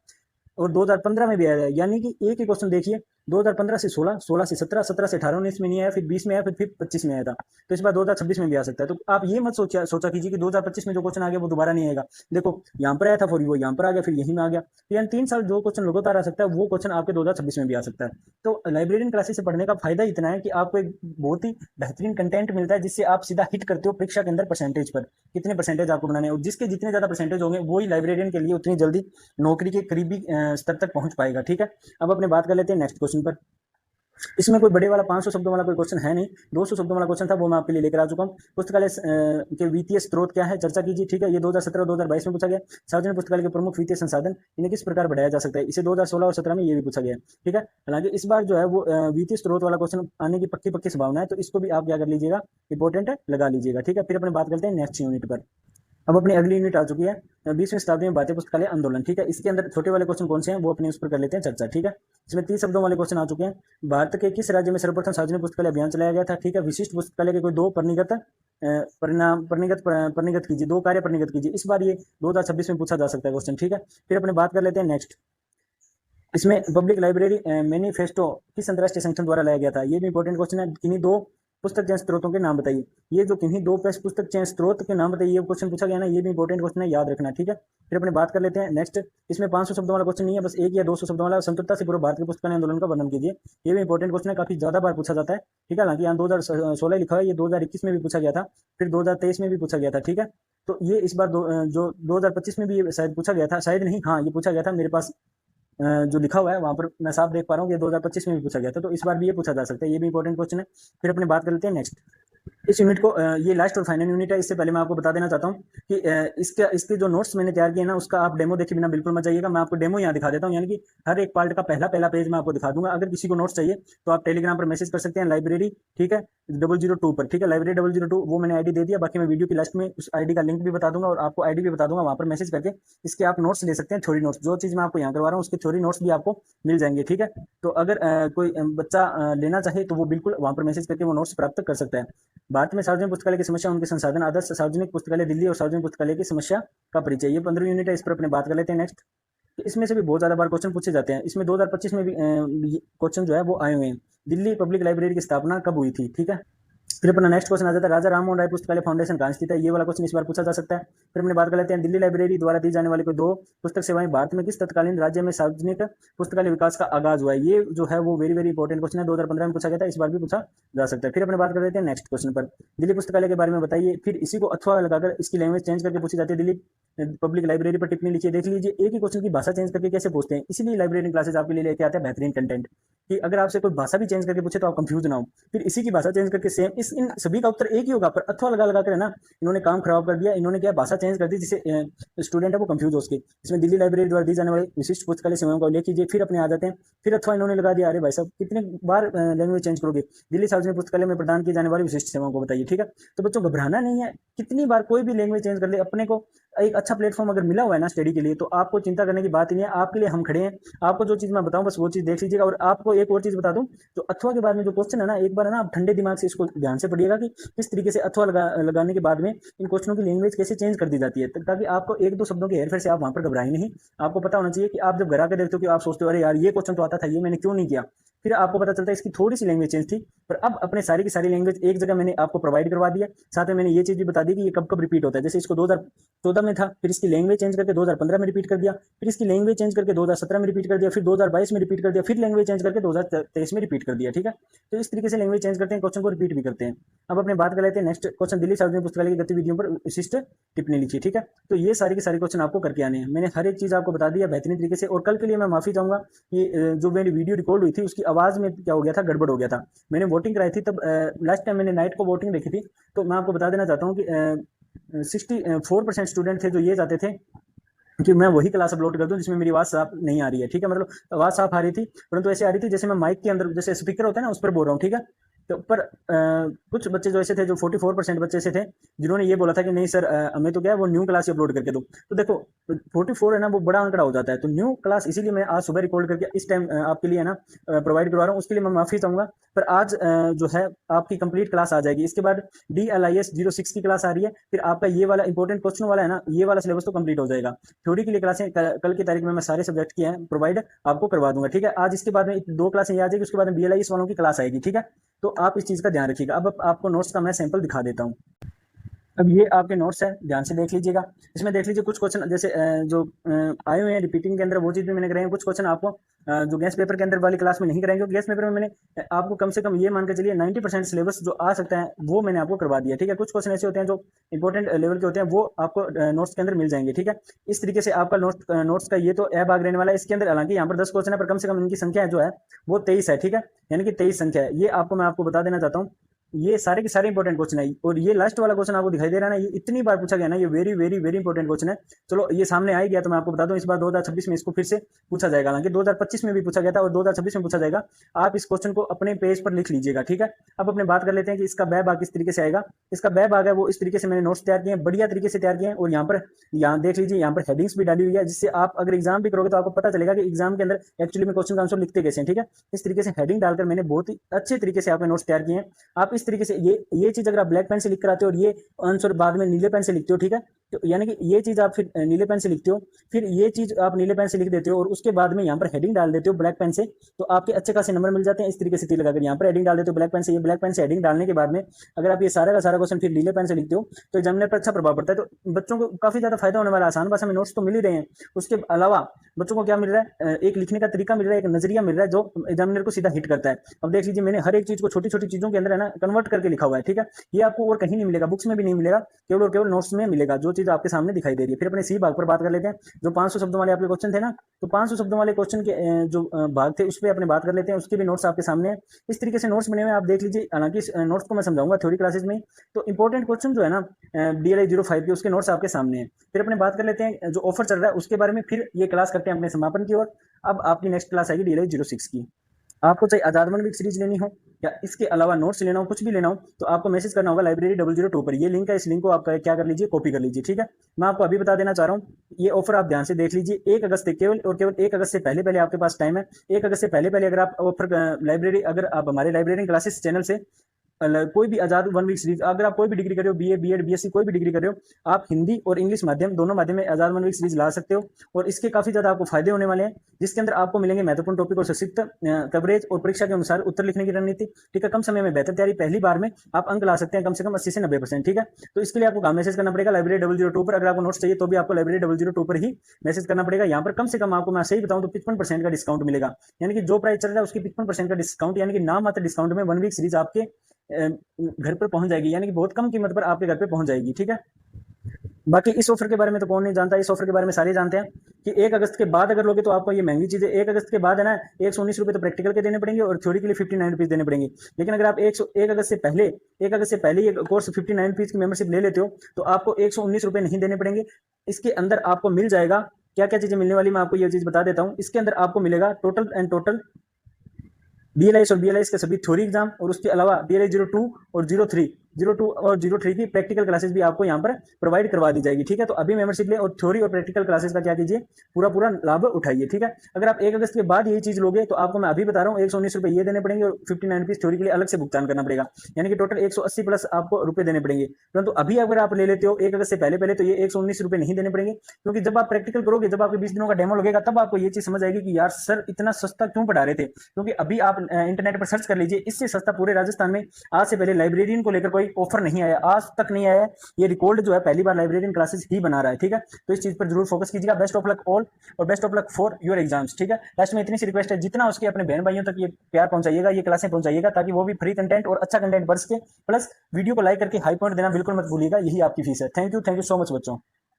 और 2015 में भी आया है, यानी कि एक ही क्वेश्चन देखिए 2015 से 16, 16 से 17, 17 से 18, 19 में नहीं आया, फिर 20 में आया, फिर 25 में आया था। तो इस बार 2026 में भी आ सकता है। तो आप ये मत सोचा कीजिए कि 2025 में जो क्वेश्चन आ गया वो दोबारा नहीं आएगा। देखो यहाँ पर आया था, फिर वो यहाँ पर आ गया, फिर यहीं में आ गया। तो यानी 3 साल जो क्वेश्चन लगातार आ सकता है वो क्वेश्चन आपके 2026 में भी आ सकता है। तो लाइब्रेरियन क्लासेस से पढ़ने का फायदा इतना है कि आपको एक बहुत ही बेहतरीन कंटेंट मिलता है, जिससे आप सीधा हिट करते हो परीक्षा के अंदर परसेंटेज पर, कितने परसेंटेज आपको बनाने हैं। और जिसके जितने ज्यादा परसेंटेज होंगे वो ही लाइब्रेरियन के लिए उतनी जल्दी नौकरी के करीबी स्तर तक पहुंच पाएगा, ठीक है। अब अपने बात कर लेते हैं नेक्स्ट क्वेश्चन पर। इसमें कोई बड़े वाला 500 शब्दों वाला कोई क्वेश्चन है नहीं, 200 शब्दों वाला क्वेश्चन था, वो मैं आपके लिए लेकर आ चुका हूँ। पुस्तकालय के वित्तीय स्रोत क्या है, चर्चा कीजिए, ठीक है। ये 2017 और 2022 में पूछा गया। सार्वजनिक पुस्तकालय के प्रमुख वित्तीय संसाधन, इन्हें किस प्रकार बढ़ाया जा सकता है, इसे 2016 और 17 में ये भी पूछा गया, ठीक है। हालांकि इस बार जो है वो वित्तीय स्रोत वाला क्वेश्चन आने की पक्की संभावना है, तो इसको भी आप क्या कर लीजिएगा, इंपॉर्टेंट लगा लीजिएगा, ठीक है। फिर अपने बात करते हैं नेक्स्ट यूनिट पर। अब अपनी अगली यूनिट आ चुकी है 20वीं शताब्दी में भारतीय पुस्तकालय आंदोलन, ठीक है। इसके अंदर छोटे वाले क्वेश्चन कौन से हैं वो अपने उस पर कर लेते हैं चर्चा, ठीक है। इसमें 30 शब्दों वाले क्वेश्चन आ चुके हैं। भारत के किस राज्य में सर्वप्रथम सार्वजनिक पुस्तकालय अभियान चलाया गया था, ठीक है। विशिष्ट पुस्तकालय के कोई 2 परिणिगत कीजिए, 2 कार्य परिणिगत कीजिए। इस बार ये 2026 में पूछा जा सकता है क्वेश्चन, ठीक है। फिर अपने बात कर लेते हैं नेक्स्ट। इसमें पब्लिक लाइब्रेरी मैनिफेस्टो किस अंतर्राष्ट्रीय संगठन द्वारा लाया गया था, ये भी इंपॉर्टेंट क्वेश्चन है। किन्हीं 2 पुस्तक चयन स्त्रोतों के नाम बताइए। ये जो किन्हीं 2 पुस्तक चयन स्त्रोत के नाम बताइए, ये क्वेश्चन पूछा गया ना, ये भी इंपॉर्टेंट क्वेश्चन है, याद रखना, ठीक है। फिर अपने बात कर लेते हैं नेक्स्ट। इसमें 500 शब्दों वाला क्वेश्चन नहीं है, बस 1 या 200 शब्दों वाला। स्वतंत्रता से पूर्व भारत के पुस्तकालय आंदोलन का वर्णन कीजिए। ये भी इंपॉर्टेंट क्वेश्चन है, काफी ज्यादा बार पूछा जाता है, ठीक है। हालांकि यहाँ 2016 लिखा है, ये 2021 में भी पूछा गया था, फिर 2023 में भी पूछा गया था, ठीक है। तो ये इस बार जो 2025 में भी शायद पूछा गया था, शायद नहीं, हाँ ये पूछा गया था। मेरे पास जो लिखा हुआ है वहां पर मैं साफ देख पा रहा हूँ कि 2025 में भी पूछा गया था, तो इस बार भी ये पूछा जा सकता है, ये भी इंपॉर्टेंट क्वेश्चन है। फिर अपने बात कर लेते हैं नेक्स्ट। इस यूनिट को ये लास्ट और फाइनल यूनिट है। इससे पहले मैं आपको बता देना चाहता हूँ कि इसके जो नोट्स मैंने तैयार किए ना, उसका आप डेमो देखे बिना बिल्कुल मत जाइएगा। मैं आपको डेमो यहाँ दिखा देता हूँ, यानी कि हर एक पार्ट का पहला पहला पेज मैं आपको दिखा दूंगा। अगर किसी को नोट्स चाहिए तो आप टेलीग्राम पर मैसेज कर सकते हैं, लाइब्रेरी, ठीक है, 002 पर, ठीक है, लाइब्रेरी 002, वो मैंने आईडी दे दिया। बाकी मैं वीडियो की लास्ट में उस आईडी का लिंक भी बता दूंगा और आपको आईडी भी बता दूंगा। वहां पर मैसेज करके इसके आप नोट्स ले सकते हैं, थ्योरी नोट्स। जो चीज मैं आपको यहाँ करवा रहा हूँ उसके थ्योरी नोट्स भी आपको मिल जाएंगे, ठीक है। तो अगर कोई बच्चा लेना चाहे तो वो बिल्कुल वहां पर मैसेज करके वो नोट्स प्राप्त कर सकता है। भारत में सार्वजनिक पुस्तकालय की समस्या, उनके संसाधन, आदर्श सार्वजनिक पुस्तकालय दिल्ली और सार्वजनिक पुस्तकालय की समस्या का परिचय, ये 15 यूनिट है। इस पर अपने बात कर लेते हैं नेक्स्ट। इसमें से भी बहुत ज्यादा बार क्वेश्चन पूछे जाते हैं। इसमें 2025 में भी क्वेश्चन जो है वो आए हुए हैं। दिल्ली पब्लिक लाइब्रेरी की स्थापना कब हुई थी, ठीक है। फिर अपना नेक्स्ट क्वेश्चन आ जाता है, राजा राम मोहन राय पुस्तकालय फाउंडेशन कहाँ स्थित है, ये वाला क्वेश्चन इस बार पूछा जा सकता है। फिर अपने बात कर लेते हैं, दिल्ली लाइब्रेरी द्वारा दी जाने वाली कोई दो पुस्तक सेवाएं भारत में किस तत्कालीन राज्य में सार्वजनिक पुस्तकालय विकास का आगाज हुआ है, ये जो है वो वेरी वेरी इंपॉर्टेंट क्वेश्चन है। 2015 में पूछा गया था, इस बार भी पूछा जा सकता है। फिर अपने बात कर लेते हैं नेक्स्ट क्वेश्चन पर, दिल्ली पुस्तकालय के बारे में बताइए। फिर इसी को अथवा लगाकर इसकी लैंग्वेज चेंज करके पूछी जाती है। दिल्ली पब्लिक लाइब्रेरी पर टिप्पणी लिखिए। देख लीजिए, एक ही क्वेश्चन की भाषा चेंज करके कैसे पूछते हैं, इसीलिए लाइब्रेरी क्लासेस आपके लिए लेके आते हैं बेहतरीन कंटेंट, कि अगर आपसे कोई भाषा भी चेंज करके पूछे तो आप कंफ्यूज ना हो। फिर इसी की भाषा चेंज करके सेम इन सभी का उत्तर एक ही होगा, पर अथवा लगा लगा कर है ना, इन्होंने काम खराब कर दिया। इन्होंने क्या भाषा चेंज कर दी जिससे स्टूडेंट है वो कंफ्यूज हो उसके। इसमें दिल्ली लाइब्रेरी द्वारा दी जाने वाली विशिष्ट पुस्तकालय सेवाओं को लिख लीजिए। फिर अपने आ जाते हैं, फिर अथवा इन्होंने लगा दिया। अरे भाई साहब, कितने बार लैंग्वेज चेंज करोगे। दिल्ली सार्वजनिक पुस्तकालय में प्रदान की जाने वाली विशिष्ट सेवाओं को बताइए, ठीक है। तो बच्चों घबराना नहीं है, कितनी बार कोई भी लैंग्वेज चेंज कर ले। अपने को एक अच्छा प्लेटफॉर्म अगर मिला हुआ है ना स्टडी के लिए, तो आपको चिंता करने की बात ही नहीं है। आपके लिए हम खड़े हैं। आपको जो चीज मैं बताऊं बस वो चीज देख लीजिएगा। और आपको एक और चीज बता दूं, तो अथवा के बाद में जो क्वेश्चन है ना, एक बार है ना आप ठंडे दिमाग से इसको ध्यान से पढ़िएगा कि किस तरीके से अथवा लगाने के बाद में इन क्वेश्चनों की लैंग्वेज कैसे चेंज कर दी जाती है, ताकि आपको एक दो शब्दों के हेरफेर से आप वहां पर घबराए नहीं। आपको पता होना चाहिए कि आप जब घर आकर देखते हो कि आप सोचते हो अरे यार ये क्वेश्चन तो आता था, ये मैंने क्यों नहीं किया। फिर आपको पता चलता है इसकी थोड़ी सी लैंग्वेज चेंज थी, पर अब अपने सारी की सारी लैंग्वेज एक जगह मैंने आपको प्रोवाइड करवा दिया। साथ में मैंने ये चीज भी बता दी कि ये कब कब रिपीट होता है। जैसे इसको 2014 में था, फिर इसकी लैंग्वेज चेंज करके 2015 में रिपीट कर दिया, फिर इसकी लैंग्वेज चेंज करके 2017 में रिपीट कर दिया, फिर 2022 में रिपीट कर दिया, फिर लैंग्वेज चेंज करके 2023 में रिपीट कर दिया, ठीक है। तो इस तरीके से लैंग्वेज चेंज करते हैं, क्वेश्चन को रिपीट भी करते हैं। अब अपने बात कर लेते हैं नेक्स्ट क्वेश्चन, दिल्ली सार्वजनिक पुस्तकालय की गतिविधियों पर विशिष्ट टिप्पणी लिखिए, ठीक है। तो ये सारी के सारे क्वेश्चन आपको करके आने हैं। मैंने हर एक चीज आपको बता दिया बेहतरीन तरीके से। और कल के लिए मैं माफी चाहूंगा कि जो मेरी वीडियो रिकॉर्ड हुई थी उसकी आवाज में क्या हो गया था, गड़बड़ हो गया था। मैंने वोटिंग कराई थी तब, लास्ट टाइम मैंने नाइट को वोटिंग देखी थी, तो मैं आपको बता देना चाहता हूँ कि 64% स्टूडेंट थे जो ये चाहते थे कि मैं वही क्लास अपलोड कर दूं जिसमें मेरी आवाज साफ नहीं आ रही है, ठीक है। मतलब आवाज साफ आ रही थी, परंतु ऐसे आ रही थी जैसे मैं माइक के अंदर जैसे स्पीकर होता है ना उस पर बोल रहा हूँ, ठीक है। तो पर कुछ बच्चे जो ऐसे थे, जो 44% बच्चे ऐसे थे जिन्होंने ये बोला था कि नहीं सर, हमें तो क्या है वो न्यू क्लास अपलोड करके दो। तो देखो 44 है ना, वो बड़ा आंकड़ा हो जाता है। तो न्यू क्लास इसीलिए मैं आज सुबह रिकॉर्ड करके इस टाइम आपके लिए है ना प्रोवाइड करवा रहा हूँ, उसके लिए मैं माफी चाहूंगा। पर आज जो है आपकी कंप्लीट क्लास आ जाएगी। इसके बाद DLIS 06 की क्लास आ रही है। फिर आपका ये वाला इंपॉर्टेंट क्वेश्चन वाला है ना, ये वाला सिलेबस तो कंप्लीट हो जाएगा। थ्योरी के लिए क्लासें कल की तारीख में मैं सारे सब्जेक्ट की हैं प्रोवाइड आपको करवा दूंगा, ठीक है। आज इसके बाद में 2 क्लासें ये आ जाएगी, उसके बाद में BLIS वालों की क्लास आएगी, ठीक है। तो आप इस चीज का ध्यान रखिएगा। अब आपको नोट्स का मैं सैंपल दिखा देता हूँ। अब ये आपके नोट्स है, ध्यान से देख लीजिएगा। इसमें देख लीजिए कुछ क्वेश्चन जैसे जो आए हुए हैं रिपीटिंग के अंदर, वो चीज भी मैंने कराई है। कुछ क्वेश्चन आपको जो गेस्ट पेपर के अंदर वाली क्लास में नहीं कराएंगे। गेस्ट पेपर में मैंने आपको कम से कम ये मान के चलिए 90% सिलेबस जो आ सकता है वो मैंने आपको करवा दिया, ठीक है। कुछ क्वेश्चन ऐसे होते हैं जो इंपॉर्टेंट लेवल के होते हैं, वो आपको नोट्स के अंदर मिल जाएंगे, ठीक है। इस तरीके से आपका नोट्स का ये तो ए भाग रहने वाला है। इसके अंदर हालांकि यहाँ पर 10 क्वेश्चन है, पर कम से कम इनकी संख्या जो है वो 23 है, ठीक है। यानी कि 23 संख्या है। ये मैं आपको बता देना चाहता हूँ। ये सारे के सारे इंपॉर्टेंट क्वेश्चन है। और ये लास्ट वाला क्वेश्चन आपको दिखाई दे रहा है ना, ये इतनी बार पूछा गया ना, ये very very very important question है। चलो ये सामने आ ही गया तो मैं आपको बता दूं, इस बार 2026 में इसको फिर से पूछा जाएगा। हालांकि 2025 में भी पूछा गया था और 2026 में पूछा जाएगा। आप इस क्वेश्चन को अपने पेज पर लिख लीजिएगा, ठीक है। अब अपने बात कर लेते हैं कि इसका बै भाग किस तरीके से आएगा। इसका बै भाग है वो इस तरीके से मैंने नोट्स तैयार किए हैं, बढ़िया तरीके से तैयार किए हैं। और यहाँ देख लीजिए, यहाँ पर हेडिंग्स भी डाली हुई है, जिससे आप अगर एग्जाम भी करोगे तो आपको पता चलेगा कि एग्जाम के अंदर एक्चुअली में क्वेश्चन का आंसर लिखते कैसे हैं, ठीक है। इस तरीके से हेडिंग डालकर मैंने बहुत ही अच्छे तरीके से आपके नोट्स तैयार किए हैं। आप इस तरीके से ये चीज अगर आप ब्लैक पेन से लिख कर आते हो और ये आंसर बाद में नीले पेन से लिखते हो, ठीक है। तो यानी कि ये चीज आप फिर नीले पेन से लिखते हो, फिर ये चीज आप नीले पेन से लिख देते हो और उसके बाद में यहाँ पर हेडिंग डाल देते हो ब्लैक पेन से, तो आपके अच्छे खासे नंबर मिल जाते हैं। इस तरीके से तीर लगाकर यहाँ पर हेडिंग डाल देते हो ब्लैक पेन से। ये ब्लैक पेन से हेडिंग डालने के बाद में अगर आप ये सारा का सारा क्वेश्चन फिर नीले पेन से लिखते हो तो एग्जामिनर पर अच्छा प्रभाव पड़ता है। तो बच्चों को काफी ज्यादा फायदा होने वाला है। आसान भाषा में नोट्स तो मिल ही रहे हैं, उसके अलावा बच्चों को क्या मिल रहा है, एक लिखने का तरीका मिल रहा है, एक नजरिया मिल रहा है जो एग्जामिनर को सीधा हिट करता है। अब देख लीजिए, मैंने हर एक चीज को छोटी छोटी चीजों के अंदर है ना कन्वर्ट करके लिखा हुआ है, ठीक है। ये आपको और कहीं नहीं मिलेगा, बुक्स में भी नहीं मिलेगा, केवल और केवल नोट्स में मिलेगा। जो चीज़ आपके सामने दिखाई दे रही है। फिर अपने सी भाग पर बात कर लेते हैं। जो 500 शब्दों वाले आपके क्वेश्चन थे ना, तो 500 शब्दों वाले क्वेश्चन के जो भाग थे उस पर अपने बात कर लेते हैं। उसके भी नोट्स आपके सामने हैं। इस तरीके से नोट्स बने हुए आप देख लीजिए। हालांकि नोट्स को मैं समझाऊंगा थ्योरी क्लासेस में। तो इंपॉर्टेंट क्वेश्चन जो है ना DLI 05 के, उसके नोट्स आपके सामने हैं। फिर अपने बात कर लेते हैं जो ऑफर चल रहा है उसके बारे में। फिर ये क्लास करते हैं अपने समापन की ओर। अब आपकी नेक्स्ट क्लास आएगी DLI 06 की। आपको चाहे आजादमन वीक सीरीज लेनी हो या इसके अलावा नोट्स लेना हो, कुछ भी लेना हो, तो आपको मैसेज करना होगा लाइब्रेरी 002 पर। ये लिंक है, इस लिंक को आप क्या कर लीजिए, कॉपी कर लीजिए। ठीक है, मैं आपको अभी बता देना चाह रहा हूँ, ये ऑफर आप ध्यान से देख लीजिए। 1 अगस्त से केवल और केवल 1 अगस्त से पहले पहले आपके पास टाइम है। 1 अगस्त से पहले पहले अगर आप ऑफर लाइब्रेरी, अगर आप हमारे लाइब्रेरी क्लासेस चैनल से कोई भी आजाद 1 वीक सीरीज, अगर आप कोई भी डिग्री कर रहे हो, BA BEd BSc कोई भी डिग्री कर रहे हो, आप हिंदी और इंग्लिश माध्यम दोनों माध्यम में आजाद 1 वीक सीरीज ला सकते हो। और इसके काफी ज्यादा आपको फायदे होने वाले हैं, जिसके अंदर आपको मिलेंगे महत्वपूर्ण टॉपिक और संक्षिप्त कवरेज और परीक्षा के अनुसार उत्तर लिखने की रणनीति। ठीक है, कम समय में बेहतर तैयारी, पहली बार में आप अंक ला सकते हैं कम से कम 80 से 90%। ठीक है, तो इसके लिए आपको काम मैसेज करना पड़ेगा लाइब्रेरी 002 पर। अगर आपको नोट्स चाहिए तो भी आपको लाइब्रेरी 002 पर ही मैसेज करना पड़ेगा। यहाँ पर कम से कम आपको मैं सही बताऊं तो 55% का डिस्काउंट मिलेगा। यानी कि जो प्राइस चल रहा है उसकी 55% का डिस्काउंट, यानी कि नाम मात्र डिस्काउंट में 1 वीक सीरीज आपके घर पर पहुंच जाएगी। यानी कि बहुत कम कीमत पर आपके घर पे पहुंच जाएगी। ठीक है, बाकी इस ऑफर के बारे में तो कौन नहीं जानता, इस ऑफर के बारे में सारे जानते हैं कि 1 अगस्त के बाद अगर लोगे तो आपको ये महंगी चीज़ है। 1 अगस्त के बाद है ना 119 रुपये तो प्रैक्टिकल के देने पड़ेंगे और थ्योरी के लिए 59 रुपीज़ देने पड़ेंगे। लेकिन अगर आप 1 अगस्त से पहले 1 अगस्त से पहले ये कोर्स 59 रुपीज़ की मेंबरशिप ले लेते हो तो आपको 119 रुपये नहीं देने पड़ेंगे। इसके अंदर आपको मिल जाएगा क्या क्या चीज़ें मिलने वाली, मैं आपको ये चीज़ बता देता हूँ। इसके अंदर आपको मिलेगा टोटल DLIs और BLIs के सभी थ्योरी एग्जाम, और उसके अलावा DLI 02 और 02 और 03 की प्रैक्टिकल क्लासेस भी आपको यहाँ पर प्रोवाइड करवा दी जाएगी। ठीक है, तो अभी मेंबरशिप ले और थ्योरी और प्रैक्टिकल क्लासेस का क्या कीजिए, पूरा लाभ उठाइए। ठीक है, अगर आप 1 अगस्त के बाद यही चीज लोगे तो आपको मैं अभी बता रहा हूँ 119 रुपये ये देने पड़ेंगे और 59 रुपीज थ्योरी के लिए अलग से भुगतान करना पड़ेगा। यानी कि टोटल 180 प्लस आपको रुपए देने पड़ेंगे। परंतु अभी अगर आप ले लेते हो 1 अगस्त से पहले पहले तो ये 119 रुपये नहीं देने पड़ेंगे, क्योंकि जब आप प्रैक्टिकल करोगे, जब आपके 20 दिनों का डेमो लगेगा, तब आपको ये चीज समझ आएगी कि यार सर इतना सस्ता क्यों पढ़ा रहे थे। क्योंकि अभी आप इंटरनेट पर सर्च कर लीजिए, इससे सस्ता पूरे राजस्थान में आज से पहले लाइब्रेरियन को लेकर कोई ऑफर नहीं आया, आज तक नहीं आया। ये रिकॉर्ड जो है पहली बार लाइब्रेरियन क्लासेस ही बना रहा है। ठीक है, तो इस चीज पर जरूर फोकस कीजिएगा। बेस्ट ऑफ लक ऑल और best of luck for your exams. ठीक है, लास्ट में इतनी सी रिक्वेस्ट है, जितना उसके अपने बहन भाइयों तक ये प्यार पहुंचाइएगा, ये क्लासें पहुंचाइएगा, ताकि वो भी फ्री कंटेंट और अच्छा कंटेंट बरस के, प्लस वीडियो को लाइक करके हाई पॉइंट देना बिल्कुल मत भूलिएगा। यही आपकी फीस है। थैंक यू सो मच बच्चों।